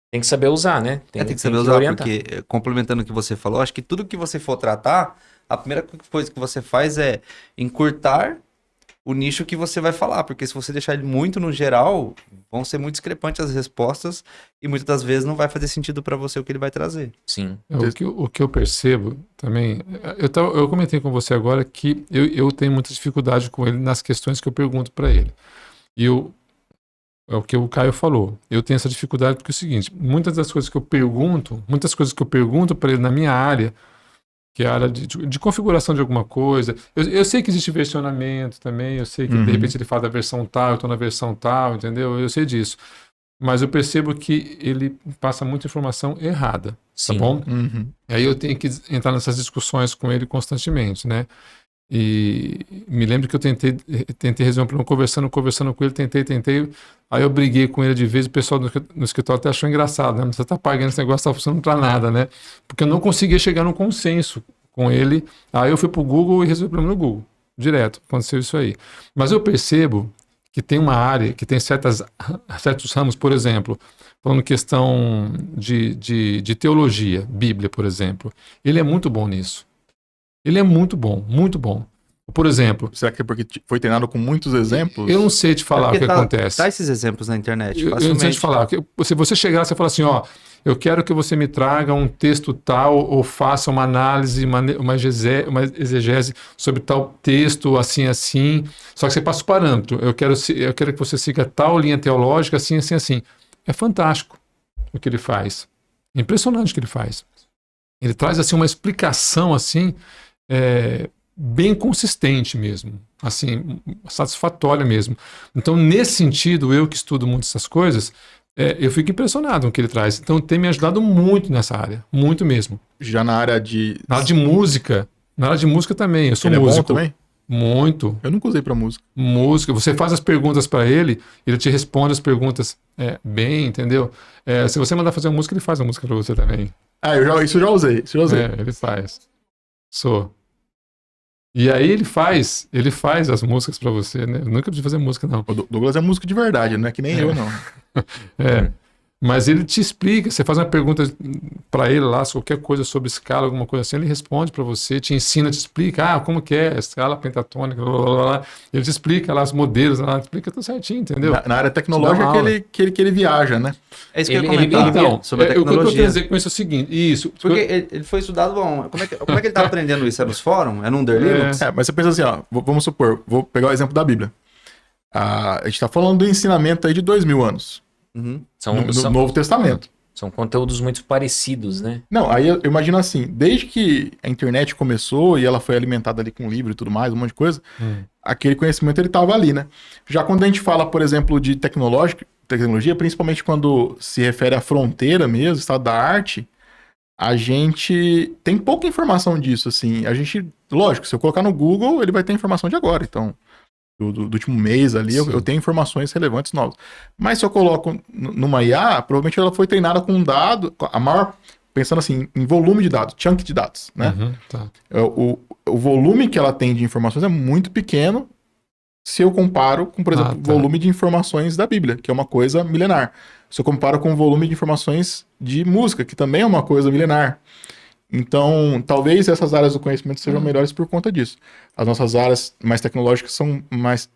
tem que saber usar, né? Tem que saber usar, porque, complementando o que você falou, acho que tudo que você for tratar, a primeira coisa que você faz é encurtar o nicho que você vai falar, porque se você deixar ele muito no geral, vão ser muito discrepantes as respostas e muitas das vezes não vai fazer sentido para você o que ele vai trazer. Sim. O que eu percebo também, eu comentei com você agora que eu tenho muita dificuldade com ele nas questões que eu pergunto para ele. E é o que o Caio falou. Eu tenho essa dificuldade porque é o seguinte, muitas coisas que eu pergunto para ele na minha área, que é a área de configuração de alguma coisa. Eu sei que existe versionamento também, eu sei que de repente ele fala da versão tal, eu estou na versão tal, entendeu? Eu sei disso. Mas eu percebo que ele passa muita informação errada, Sim. tá bom? E aí eu tenho que entrar nessas discussões com ele constantemente, né? E me lembro que eu tentei resolver um problema conversando com ele, tentei. Aí eu briguei com ele de vez, o pessoal no escritório até achou engraçado, né? Você tá pagando esse negócio, tá funcionando pra nada, né? Porque eu não conseguia chegar num consenso com ele. Aí eu fui pro Google e resolvi o problema no Google. Direto, aconteceu isso aí. Mas eu percebo que tem uma área, que tem certos ramos, por exemplo, falando questão de teologia, Bíblia, por exemplo. Ele é muito bom nisso. Ele é muito bom, muito bom. Por exemplo... Será que é porque foi treinado com muitos exemplos? Eu não sei te falar o que acontece. Tá esses exemplos na internet, eu não sei te falar. Se você chegar, você fala assim, ó, eu quero que você me traga um texto tal, ou faça uma análise, uma exegese sobre tal texto, assim, assim. Só que você passa o parâmetro. Eu quero que você siga tal linha teológica, assim, assim, assim. É fantástico o que ele faz. É impressionante o que ele faz. Ele traz, assim, uma explicação, assim... bem consistente mesmo, assim, satisfatória mesmo. Então, nesse sentido, eu que estudo muito essas coisas, eu fico impressionado com o que ele traz. Então, tem me ajudado muito nessa área, muito mesmo. Já na área de... Na área de música também, eu sou ele músico. É bom também? Muito. Eu nunca usei pra música. Música, você faz as perguntas para ele te responde as perguntas bem, entendeu? Se você mandar fazer uma música, ele faz a música para você também. Isso eu já usei. Ele faz. E aí ele faz as músicas pra você, né? Eu nunca preciso fazer música, não. O Douglas é músico de verdade, não é que nem eu, não. Mas ele te explica, você faz uma pergunta pra ele lá, qualquer coisa sobre escala, alguma coisa assim, ele responde pra você, te ensina, te explica, como que é, escala pentatônica, blá, blá, blá. Ele te explica lá os modelos, explica tudo certinho, entendeu? Na área tecnológica que ele viaja, né? É isso que eu ia comentar. Então, sobre a tecnologia. O que eu quero dizer com isso é o seguinte, isso... Porque ele foi estudado, bom, como é que ele tá aprendendo isso? É nos fóruns? É no Linux? Mas você pensa assim, ó, vamos supor, vou pegar o exemplo da Bíblia. A gente tá falando do ensinamento aí de 2000 anos. No Novo Testamento. São conteúdos muito parecidos, né? Não, aí eu imagino assim, desde que a internet começou e ela foi alimentada ali com livro e tudo mais, um monte de coisa, aquele conhecimento ele tava ali, né? Já quando a gente fala, por exemplo, de tecnologia, principalmente quando se refere à fronteira mesmo, estado da arte, a gente tem pouca informação disso, assim. A gente, lógico, se eu colocar no Google, ele vai ter informação de agora, então... Do último mês ali, eu tenho informações relevantes novas. Mas se eu coloco numa IA, provavelmente ela foi treinada com um dado, pensando assim, em volume de dados, chunk de dados, né? O volume que ela tem de informações é muito pequeno se eu comparo com, por exemplo, o volume de informações da Bíblia, que é uma coisa milenar. Se eu comparo com o volume de informações de música, que também é uma coisa milenar. Então, talvez essas áreas do conhecimento sejam melhores por conta disso. As nossas áreas mais tecnológicas são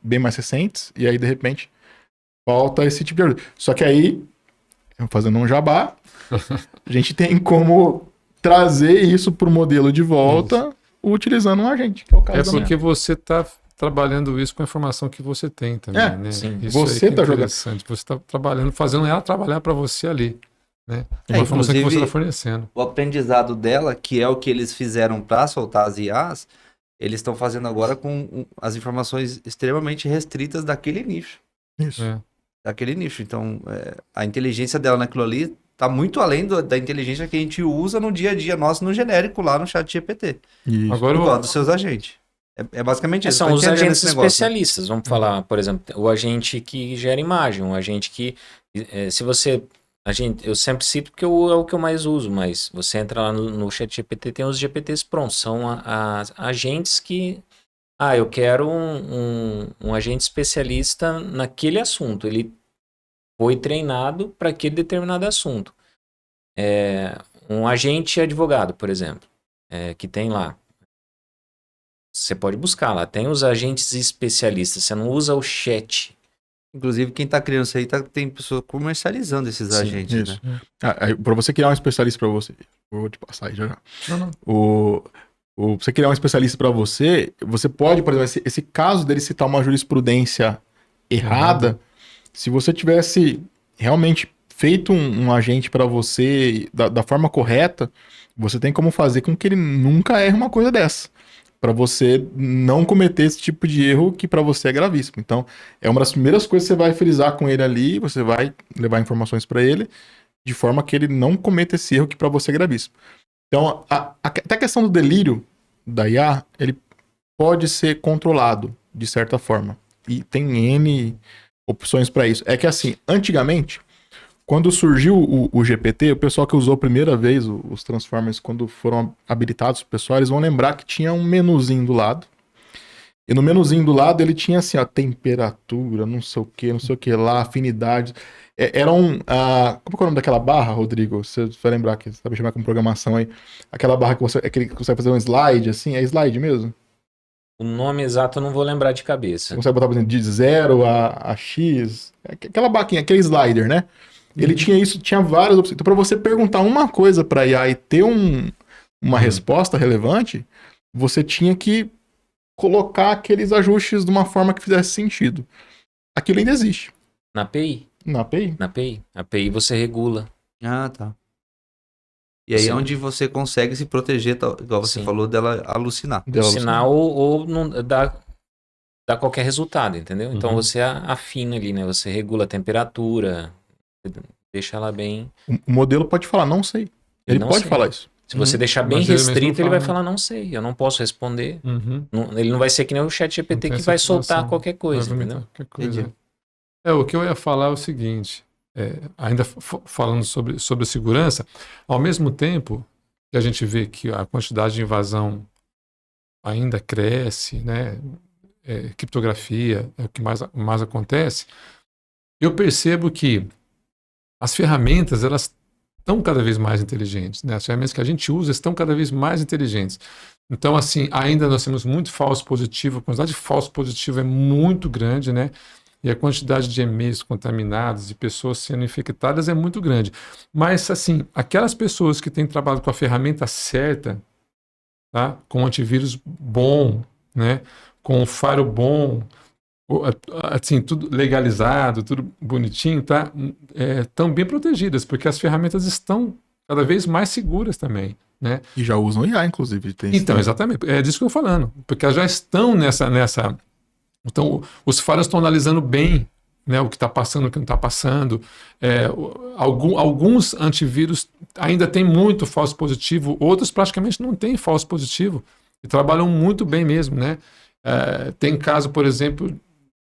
bem mais recentes, e aí, de repente, falta esse tipo de ajuda. Só que aí, fazendo um jabá, a gente tem como trazer isso para o modelo de volta, utilizando um agente, que é o caso da porque você está trabalhando isso com a informação que você tem também, né? Sim. Isso você está jogando. Você está trabalhando, fazendo ela trabalhar para você ali. Né? É, Uma informação que você inclusive, está fornecendo. O aprendizado dela, que é o que eles fizeram para soltar as IAs, eles estão fazendo agora com as informações extremamente restritas daquele nicho. Isso. Daquele nicho. Então, a inteligência dela naquilo ali está muito além da inteligência que a gente usa no dia a dia nosso, no genérico, lá no chat GPT. Isso. Agora, Por causa dos seus agentes. É basicamente isso. São Tô os entendendo agentes esse negócio, especialistas. Vamos falar, por exemplo, o agente que gera imagem, um agente que, se você Eu sempre cito porque é o que eu mais uso, mas você entra lá no ChatGPT, tem os GPTs prontos. São agentes que... eu quero um agente especialista naquele assunto. Ele foi treinado para aquele determinado assunto. Um agente advogado, por exemplo, que tem lá. Você pode buscar lá. Tem os agentes especialistas. Você não usa o chat. Inclusive, quem tá criando isso aí, tem pessoa comercializando esses Sim, agentes, Isso. né? Para você criar um especialista para você, vou te passar aí já já. Não. Você criar um especialista para você, você pode, por exemplo, esse caso dele citar uma jurisprudência errada, se você tivesse realmente feito um agente para você da forma correta, você tem como fazer com que ele nunca erre uma coisa dessa. Para você não cometer esse tipo de erro que para você é gravíssimo. Então, é uma das primeiras coisas que você vai frisar com ele ali, você vai levar informações para ele, de forma que ele não cometa esse erro que para você é gravíssimo. Então, até a questão do delírio da IA, ele pode ser controlado, de certa forma. E tem N opções para isso. É que assim, antigamente, quando surgiu o GPT, o pessoal que usou a primeira vez os Transformers, quando foram habilitados, o pessoal, eles vão lembrar que tinha um menuzinho do lado. E no menuzinho do lado ele tinha assim, ó, temperatura, não sei o que lá, afinidade. Como é o nome daquela barra, Rodrigo? Você vai lembrar que você tá mexendo com programação aí. Aquela barra que você vai fazer um slide, assim, é slide mesmo? O nome exato eu não vou lembrar de cabeça. Você consegue botar, por exemplo, de 0 a X. Aquela barquinha, aquele slider, né? Ele tinha isso, tinha várias opções. Então, para você perguntar uma coisa para IA e ter uma resposta relevante, você tinha que colocar aqueles ajustes de uma forma que fizesse sentido. Aquilo ainda existe. Na API? Na API? Na API. Na API você regula. Ah, tá. E aí Sim. é onde você consegue se proteger, igual você Sim. falou, dela alucinar. O sinal ou não dá qualquer resultado, entendeu? Então você afina ali, né? Você regula a temperatura, deixa ela bem... O modelo pode falar, não sei. Ele Não pode sei. falar isso. Se você deixar bem Mas ele mesmo restrito, ele fala, vai né? falar, não sei, eu não posso responder. Uhum. Ele não vai ser que nem o ChatGPT que vai soltar qualquer coisa, Vai entendeu? vomitar qualquer coisa. Entendi. O que eu ia falar é o seguinte, ainda falando sobre segurança, ao mesmo tempo que a gente vê que a quantidade de invasão ainda cresce, né? Criptografia é o que mais acontece, eu percebo que as ferramentas, elas estão cada vez mais inteligentes, né? As ferramentas que a gente usa estão cada vez mais inteligentes. Então, assim, ainda nós temos muito falso positivo, a quantidade de falso positivo é muito grande, né? E a quantidade de e-mails contaminados, de pessoas sendo infectadas é muito grande. Mas, assim, aquelas pessoas que têm trabalhado com a ferramenta certa, tá? Com um antivírus bom, né? Com um firewall bom, assim, tudo legalizado, tudo bonitinho, tá? Estão bem protegidas, porque as ferramentas estão cada vez mais seguras também, né? E já usam IA, inclusive. Então, exatamente. É disso que eu estou falando. Porque elas já estão nessa... Então, os firewalls estão analisando bem, né, o que está passando, o que não está passando. Alguns antivírus ainda têm muito falso positivo, outros praticamente não têm falso positivo. E trabalham muito bem mesmo, né? Tem caso, por exemplo,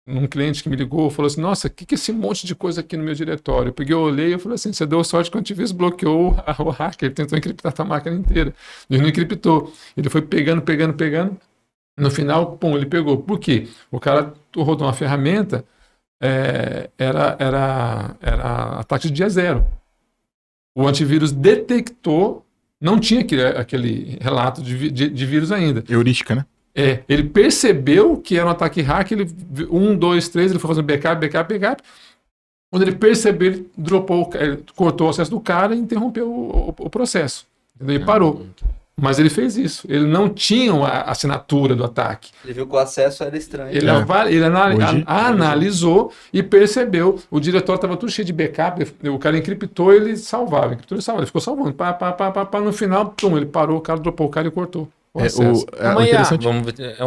um cliente que me ligou, falou assim, nossa, o que é esse monte de coisa aqui no meu diretório? Eu peguei, eu olhei e falei assim, você deu sorte que o antivírus bloqueou o hacker, ele tentou encriptar a máquina inteira. Ele não encriptou. Ele foi pegando. No final, pum, ele pegou. Por quê? O cara rodou uma ferramenta, era ataque de dia zero. O antivírus detectou, não tinha aquele relato de vírus ainda. Heurística, né? Ele percebeu que era um ataque hacker, ele 1, 2, 3, ele foi fazendo backup. Quando ele percebeu, ele ele cortou o acesso do cara e interrompeu o processo. Entendeu? Ele parou. Mas ele fez isso. Ele não tinha a assinatura do ataque. Ele viu que o acesso era estranho. Ele analisou e percebeu. O diretório estava tudo cheio de backup. O cara encriptou, ele salvava. Ele ficou salvando. No final, pum, ele parou, o cara dropou o cara e cortou. Vamos ver,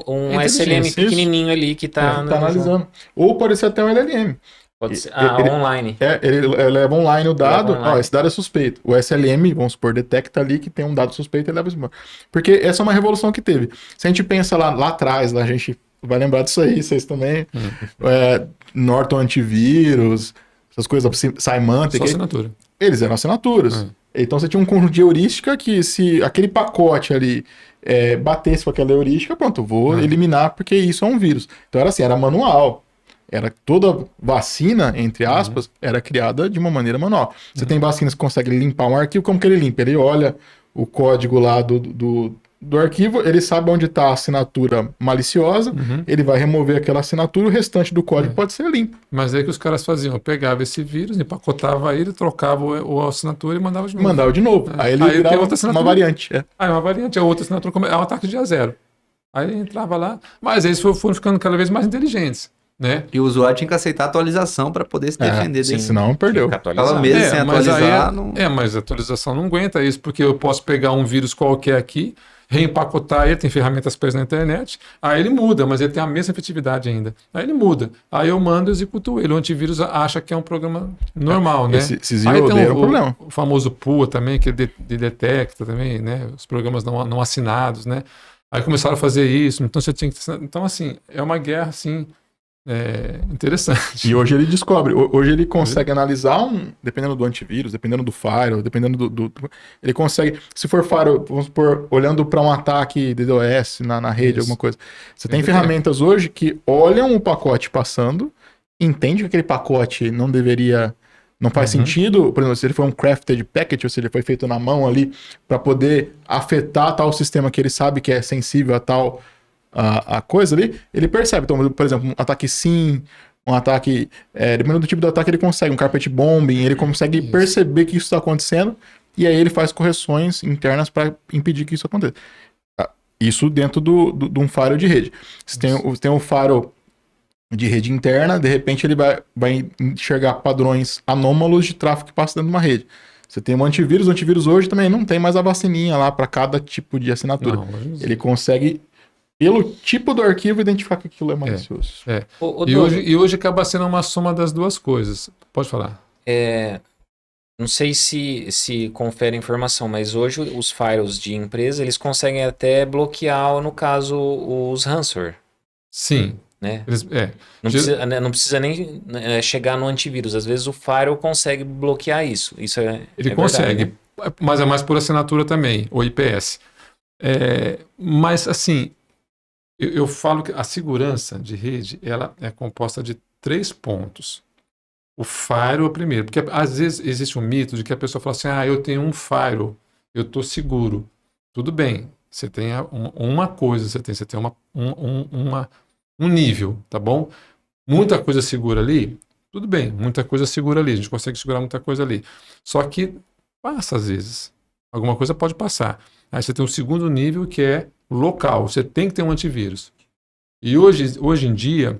um SLM pequenininho ali que está analisando. Ou pode ser até um LLM. Pode ser, online. Ele leva online o dado, esse dado é suspeito. O SLM, vamos supor, detecta ali que tem um dado suspeito e leva isso. Porque essa é uma revolução que teve. Se a gente pensa lá atrás, a gente vai lembrar disso aí, vocês também. Norton Antivírus, essas coisas, Symantec, Só assinatura. eles eram assinaturas. Então você tinha um conjunto de heurística que se aquele pacote ali batesse com aquela heurística, pronto, eu vou eliminar porque isso é um vírus. Então era assim, era manual. Era toda vacina, entre aspas, era criada de uma maneira manual. Você tem vacinas que conseguem limpar um arquivo, como que ele limpa? Ele olha o código lá do arquivo, ele sabe onde está a assinatura maliciosa, ele vai remover aquela assinatura, o restante do código pode ser limpo. Mas aí que os caras faziam, pegava esse vírus, empacotava ele, trocava a assinatura e mandava de novo. Mandava de novo. Aí ele virava outra uma variante. É uma variante, a outra assinatura é um ataque de dia zero. Aí ele entrava lá, mas eles foram ficando cada vez mais inteligentes. Né? E o usuário tinha que aceitar a atualização para poder se defender desse. Senão perdeu. Ela mesmo sem atualizar. Mas a atualização não aguenta isso, porque eu posso pegar um vírus qualquer aqui, reempacotar ele, tem ferramentas presas na internet, aí ele muda, mas ele tem a mesma efetividade ainda. Aí ele muda. Aí eu mando e executo ele. O antivírus acha que é um programa normal, né? Esses aí tem um problema. O famoso PUA também, que detecta também, né? Os programas não assinados, né? Aí começaram a fazer isso, então você tinha que... Então, assim, é uma guerra, assim... interessante. E hoje ele descobre, hoje ele consegue analisar dependendo do antivírus, dependendo do firewall, dependendo ele consegue, se for firewall, vamos supor, olhando para um ataque DDoS na rede, alguma coisa. Você tem ferramentas hoje que olham o pacote passando, entende que aquele pacote não faz sentido, por exemplo, se ele foi um crafted packet, ou seja, foi feito na mão ali, para poder afetar tal sistema que ele sabe que é sensível a tal a coisa ali, ele percebe. Então, por exemplo, um ataque SIM, um ataque, dependendo do tipo de ataque, ele consegue, um carpet bombing, ele consegue perceber que isso está acontecendo, e aí ele faz correções internas para impedir que isso aconteça. Isso dentro de um firewall de rede. Você tem um firewall de rede interna, de repente ele vai enxergar padrões anômalos de tráfego que passa dentro de uma rede. Você tem um antivírus, o antivírus hoje também não tem mais a vacininha lá para cada tipo de assinatura. Ele consegue, pelo tipo do arquivo, identificar que aquilo é malicioso. E hoje acaba sendo uma soma das duas coisas. Pode falar. Não sei se confere informação, mas hoje os firewalls de empresa, eles conseguem até bloquear, no caso, os ransomware. Sim. Né? Não precisa nem chegar no antivírus. Às vezes o firewall consegue bloquear isso. Ele consegue, verdade, né? Mas é mais por assinatura também, ou IPS. Mas assim, eu falo que a segurança de rede, ela é composta de 3 pontos. O firewall primeiro, porque às vezes existe um mito de que a pessoa fala assim, eu tenho um firewall, eu estou seguro. Tudo bem, você tem uma coisa, você tem um nível, tá bom? Muita coisa segura ali, tudo bem, muita coisa segura ali, a gente consegue segurar muita coisa ali. Só que passa às vezes, alguma coisa pode passar. Aí você tem um segundo nível que é local, você tem que ter um antivírus. E hoje em dia,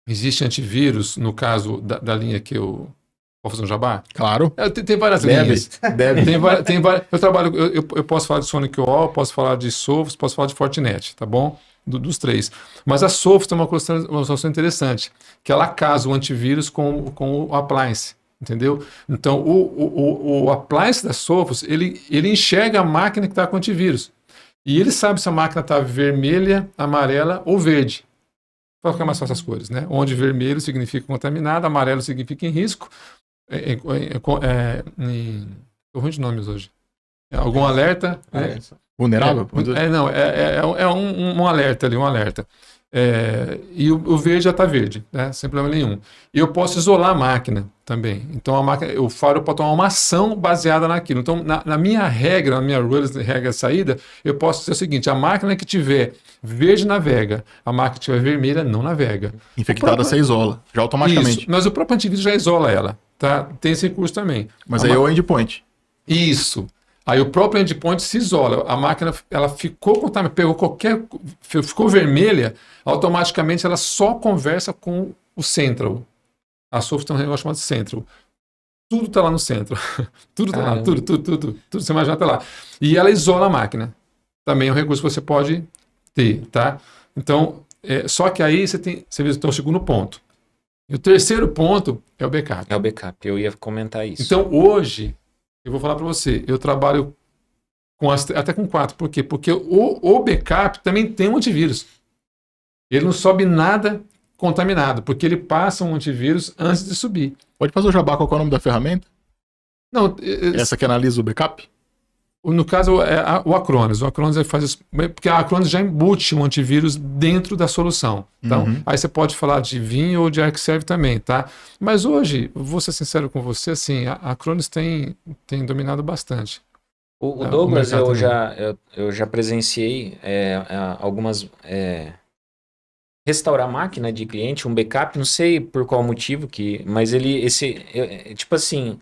existe antivírus, no caso da linha que eu... Posso fazer um jabá? Claro. Tem várias linhas. Tem várias, eu trabalho, eu posso falar de SonicWall, posso falar de Sophos, posso falar de Fortinet, tá bom? Dos 3. Mas a Sophos tem uma solução interessante, que ela casa o antivírus com o appliance, entendeu? Então, o appliance da Sophos, ele enxerga a máquina que está com antivírus. E ele sabe se a máquina está vermelha, amarela ou verde. Para ficar mais fácil as cores, né? Onde vermelho significa contaminado, amarelo significa em risco. Estou ruim de nomes hoje. Algum alerta? Vulnerável? Um alerta ali, um alerta. E o verde já está verde, né? Sem problema nenhum. E eu posso isolar a máquina também. Então o firewall pode tomar uma ação baseada naquilo. Então, na minha regra, na minha regra de saída, eu posso dizer o seguinte: a máquina que tiver verde navega, a máquina que tiver vermelha não navega. Infectada você isola, já automaticamente. Isso, mas o próprio antivírus já isola ela, tá? Tem esse recurso também. Mas aí é o endpoint. Isso. Aí o próprio endpoint se isola. A máquina, ela ficou contaminada, ficou vermelha, automaticamente ela só conversa com o Central. A Sophos tem um negócio chamado Central. Tudo está lá no Central. Tudo está lá, tudo você imagina está lá. E ela isola a máquina. Também é um recurso que você pode ter, tá? Então, só que aí você vê o segundo ponto. E o terceiro ponto é o backup. É o backup, eu ia comentar isso. Então, hoje, eu vou falar para você, eu trabalho até com 4. Por quê? Porque o backup também tem um antivírus. Ele não sobe nada contaminado, porque ele passa um antivírus antes de subir. Pode fazer o jabá, qual é o nome da ferramenta? Não, Essa que analisa o backup? no caso é o Acronis. O Acronis ele faz isso, porque a Acronis já embute um antivírus dentro da solução. Então, aí você pode falar de Vim ou de ArcServe também, tá? Mas hoje, vou ser sincero com você, assim, a Acronis tem dominado bastante. O Douglas, mercado eu já presenciei algumas... restaurar a máquina de cliente, um backup, não sei por qual motivo, mas tipo assim,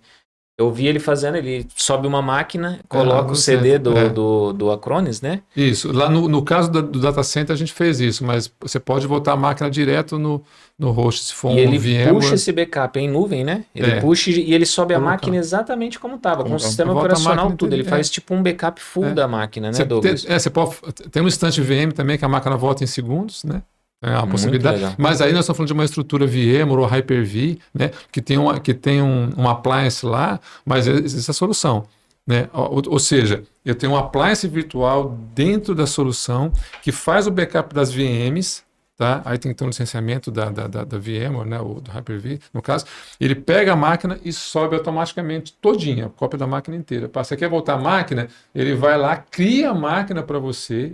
eu vi ele fazendo, ele sobe uma máquina, coloca o CD do Acronis, né? Isso, lá no caso do data center a gente fez isso, mas você pode botar a máquina direto no host, se for E ele VMware. puxa esse backup em nuvem, né? Ele puxa e ele sobe a máquina exatamente como estava, com o sistema operacional, tudo. Ele faz tipo um backup full da máquina, né, Douglas? Você pode, tem um instante VM também, que a máquina volta em segundos, né? É uma possibilidade. Legal. Mas aí nós estamos falando de uma estrutura VMware ou Hyper-V, né? Que tem um appliance lá, mas existe a solução. Né? Ou seja, eu tenho um appliance virtual dentro da solução que faz o backup das VMs, tá? Aí tem que ter um licenciamento da VMware, né? Ou do Hyper-V, no caso. Ele pega a máquina e sobe automaticamente todinha, a cópia da máquina inteira. Você quer voltar a máquina? Ele vai lá, cria a máquina para você,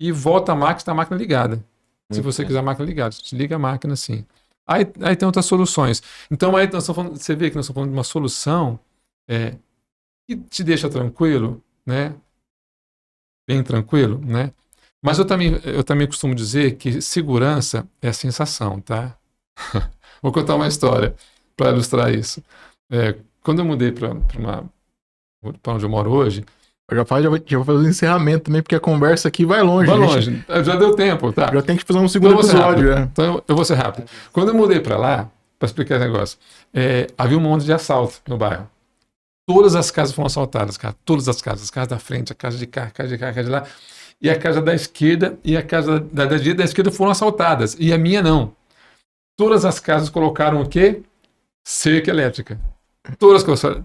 e volta a máquina, está a máquina ligada. Se você quiser a máquina ligada, desliga a máquina assim. Aí tem outras soluções. Então aí nós estamos falando, você vê que nós estamos falando de uma solução que te deixa tranquilo, né? Bem tranquilo, né? Mas eu também costumo dizer que segurança é sensação, tá? Vou contar uma história para ilustrar isso. Quando eu mudei para onde eu moro hoje, Já vou fazer o encerramento também, porque a conversa aqui vai longe. Vai longe. Já deu tempo, tá? Já tem que fazer um segundo episódio. Então eu vou ser rápido. Quando eu mudei para lá, para explicar esse negócio, havia um monte de assalto no bairro. Todas as casas foram assaltadas, cara. Todas as casas da frente, a casa de cá, a casa de lá. E a casa da esquerda e a casa da esquerda foram assaltadas. E a minha não. Todas as casas colocaram o quê? Cerca elétrica. Todas colocaram.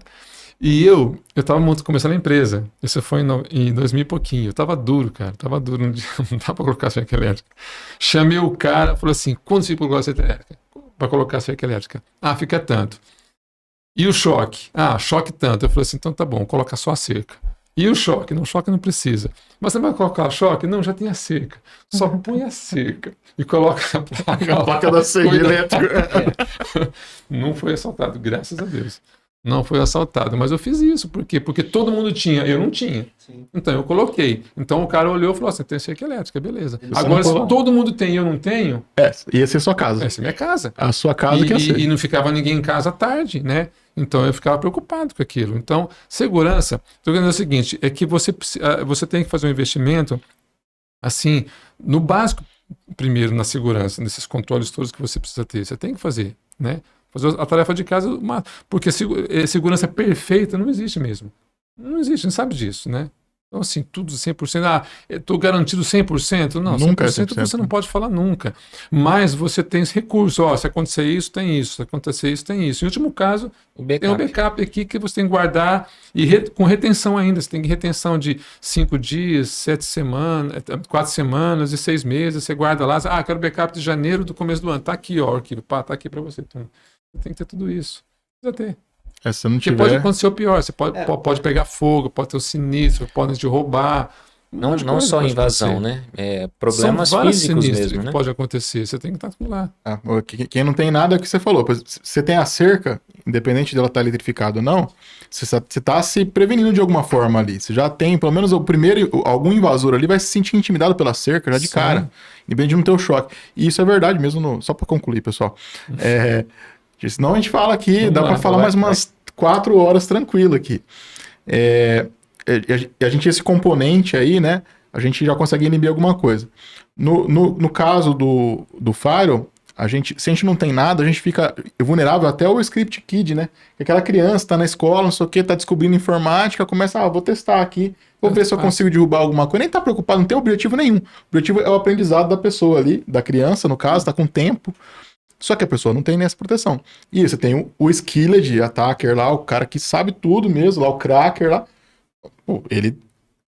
E eu estava começando a empresa. Isso foi em 2000 e pouquinho. Eu estava duro, cara. Estava duro. Não dá para colocar cerca elétrica. Chamei o cara, falou assim: quanto você colocar cerca elétrica? Para colocar cerca elétrica. Fica tanto. E o choque? Choque tanto. Eu falei assim: então tá bom, coloca só a cerca. E o choque? Não, o choque não precisa. Mas você vai colocar choque? Não, já tem a cerca. Só põe a cerca. E coloca a placa da cerca elétrica. Não foi assaltado, graças a Deus. Não foi assaltado, mas eu fiz isso. Por quê? Porque todo mundo tinha, eu não tinha. Sim. Então eu coloquei. Então o cara olhou e falou assim: tem cerca elétrica, beleza. Agora, se todo mundo tem e eu não tenho... ia ser sua casa. Essa é minha casa. A sua casa que ia ser. E não ficava ninguém em casa à tarde, né? Então eu ficava preocupado com aquilo. Então, segurança, estou querendo dizer o seguinte, é que você tem que fazer um investimento, assim, no básico, primeiro, na segurança, nesses controles todos que você precisa ter. Você tem que fazer, né? Fazer a tarefa de casa, porque segurança perfeita não existe mesmo. Não existe, a gente sabe disso, né? Então, assim, tudo 100%. Estou garantido 100%? Não, nunca 100% você não pode falar nunca. Mas você tem esse recurso. Se acontecer isso, tem isso. Se acontecer isso, tem isso. Em último caso, tem um backup aqui que você tem que guardar com retenção ainda. Você tem retenção de 5 dias, 7 semanas, 4 semanas e 6 meses. Você guarda lá. Quero backup de janeiro do começo do ano. Tá aqui, ó, o arquivo. Tá aqui para você. Então, você tem que ter tudo isso. Precisa ter. Se não tiver... Porque pode acontecer o pior. Você pode pegar fogo, pode ter o sinistro, podem te roubar. Não só invasão, né? Problemas físicos mesmo, né? Que pode acontecer. Você tem que estar lá. Quem não tem nada é o que você falou. Você tem a cerca, independente dela estar eletrificada ou não, você está se prevenindo de alguma forma ali. Você já tem, pelo menos algum invasor ali vai se sentir intimidado pela cerca já de cara, independente de não ter o choque. E isso é verdade mesmo, só para concluir, pessoal. Senão a gente fala aqui, dá para falar mais umas 4 horas tranquilo aqui. A gente, esse componente aí, né, a gente já consegue inibir alguma coisa. No caso do Firewall, se a gente não tem nada, a gente fica vulnerável até o script kid, né? Aquela criança está na escola, não sei o que, está descobrindo informática, começa, vou testar aqui, vou ver se eu consigo derrubar alguma coisa. Nem está preocupado, não tem objetivo nenhum. O objetivo é o aprendizado da pessoa ali, da criança, no caso, está com tempo. Só que a pessoa não tem nessa proteção. E você tem o skilled attacker lá, o cara que sabe tudo mesmo, lá o cracker lá. Ele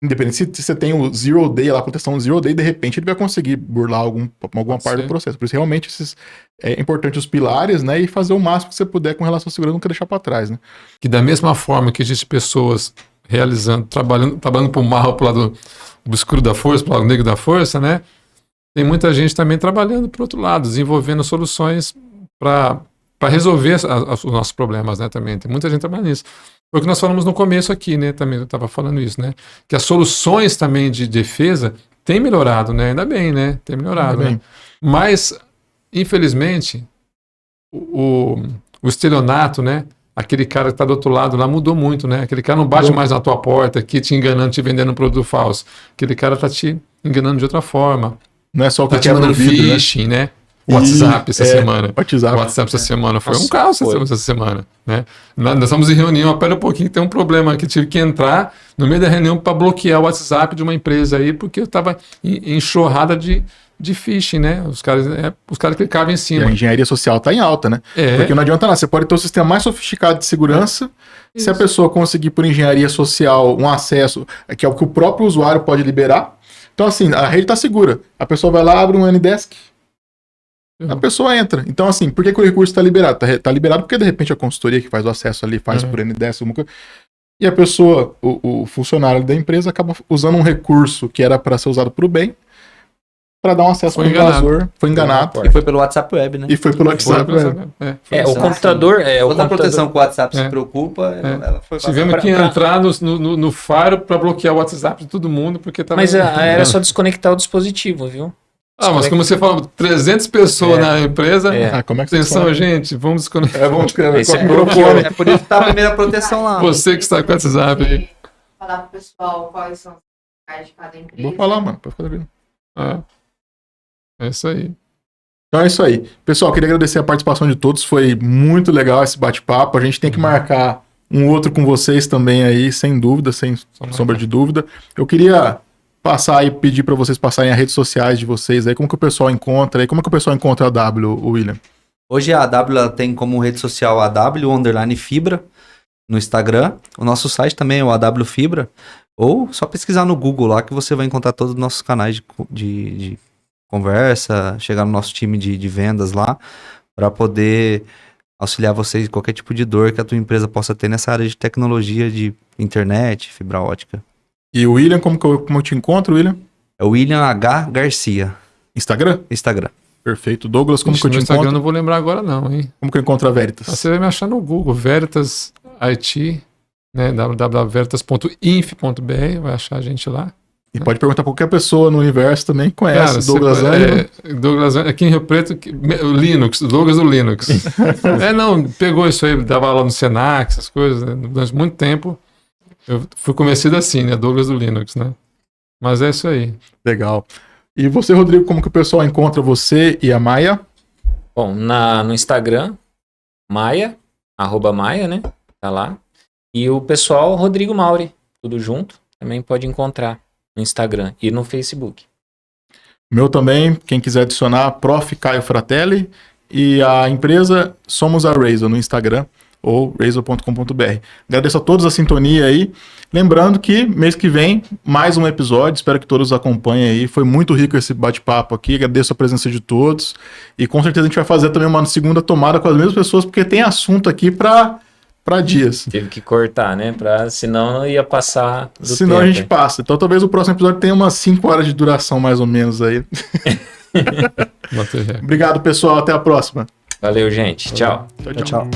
Independente se você tem o Zero Day, lá, a proteção Zero Day, de repente ele vai conseguir burlar alguma parte do processo. Por isso, realmente, é importante os pilares, né? E fazer o máximo que você puder com relação à segurança, nunca deixar para trás, né? Que da mesma forma que existem pessoas trabalhando para o mal, para o lado obscuro da força, para o lado negro da força, né? Tem muita gente também trabalhando para o outro lado, desenvolvendo soluções para resolver os nossos problemas, né? Também tem muita gente trabalhando nisso. Foi o que nós falamos no começo aqui, né? Também eu estava falando isso, né? Que as soluções também de defesa têm melhorado, né? Ainda bem, né? Tem melhorado, né? Mas, infelizmente, o estelionato, né? Aquele cara que está do outro lado lá mudou muito, né? Aquele cara não bate mais na tua porta aqui te enganando, te vendendo um produto falso. Aquele cara está te enganando de outra forma. Não é só o que tá te mandando phishing, né? WhatsApp essa semana. WhatsApp essa semana. Foi um caos essa semana, né? Nós estamos em reunião, pera um pouquinho, tem um problema aqui. Tive que entrar no meio da reunião para bloquear o WhatsApp de uma empresa aí, porque eu estava enxurrada de phishing, né? Os caras clicavam em cima. E a engenharia social está em alta, né? Porque não adianta nada. Você pode ter um sistema mais sofisticado de segurança. Se a pessoa conseguir, por engenharia social, um acesso, que é o que o próprio usuário pode liberar. Então, assim, a rede está segura. A pessoa vai lá, abre um Ndesk. A pessoa entra. Então, assim, por que o recurso está liberado? Está liberado porque, de repente, a consultoria que faz o acesso ali faz por NDS, alguma coisa. E a pessoa, o funcionário da empresa, acaba usando um recurso que era para ser usado para o bem, para dar um acesso ao invasor. Foi enganado. E foi pelo WhatsApp Web, né? E foi pelo WhatsApp Web. O computador... Outra proteção que o WhatsApp se preocupa, ela foi... Tivemos que entrar no Fire para bloquear o WhatsApp de todo mundo, porque tava... Mas era só desconectar o dispositivo, viu? Mas como você falou, 300 pessoas na empresa. Como é que atenção, gente, vamos desconectar. Vamos desconectar. É por isso que tá a primeira proteção lá. Você que está com o WhatsApp aí. Falar pro pessoal quais são os locais de cada empresa. Vou falar, mano. Pode ficar tranquilo. É isso aí. Então é isso aí. Pessoal, queria agradecer a participação de todos. Foi muito legal esse bate-papo. A gente tem que marcar um outro com vocês também aí, sem dúvida, sem sombra de dúvida. Eu queria passar e pedir para vocês passarem as redes sociais de vocês aí, como que o pessoal encontra aí, como que o pessoal encontra a AW, William? Hoje a AW ela tem como rede social AW_Fibra no Instagram, o nosso site também é o AW Fibra, ou só pesquisar no Google lá que você vai encontrar todos os nossos canais de conversa, chegar no nosso time de vendas lá, para poder auxiliar vocês em qualquer tipo de dor que a tua empresa possa ter nessa área de tecnologia de internet, fibra ótica. E o William, como eu te encontro, William? É o William H. Garcia. Instagram? Instagram. Perfeito. Douglas, como que eu te Instagram encontro? Não vou lembrar agora não, hein? Como que eu encontro a Veritas? Você vai me achar no Google, Veritas IT, né? www.veritas.inf.br, vai achar a gente lá. E pode perguntar pra qualquer pessoa no universo também que conhece. Cara, Douglas Ângelo. Douglas Ângelo, aqui em Rio Preto, Linux, Douglas do Linux. Pegou isso aí, dava aula no Senac, essas coisas, né? Durante muito tempo. Eu fui conhecido assim, né? Douglas do Linux, né? Mas é isso aí. Legal. E você, Rodrigo, como que o pessoal encontra você e a Maia? Bom, no Instagram, Maia, @Maia, né? Tá lá. E o pessoal, Rodrigo Mauri, tudo junto, também pode encontrar no Instagram e no Facebook. Meu também, quem quiser adicionar, Prof. Caio Fratelli. E a empresa Somos a Razor no Instagram ou razor.com.br. Agradeço a todos a sintonia aí. Lembrando que mês que vem, mais um episódio. Espero que todos acompanhem aí. Foi muito rico esse bate-papo aqui. Agradeço a presença de todos. E com certeza a gente vai fazer também uma segunda tomada com as mesmas pessoas, porque tem assunto aqui para dias. Teve que cortar, né? Senão não ia passar do Senão tempo. a gente passa. Então talvez o próximo episódio tenha umas 5 horas de duração, mais ou menos aí. Obrigado, pessoal. Até a próxima. Valeu, gente. Tchau. Tchau.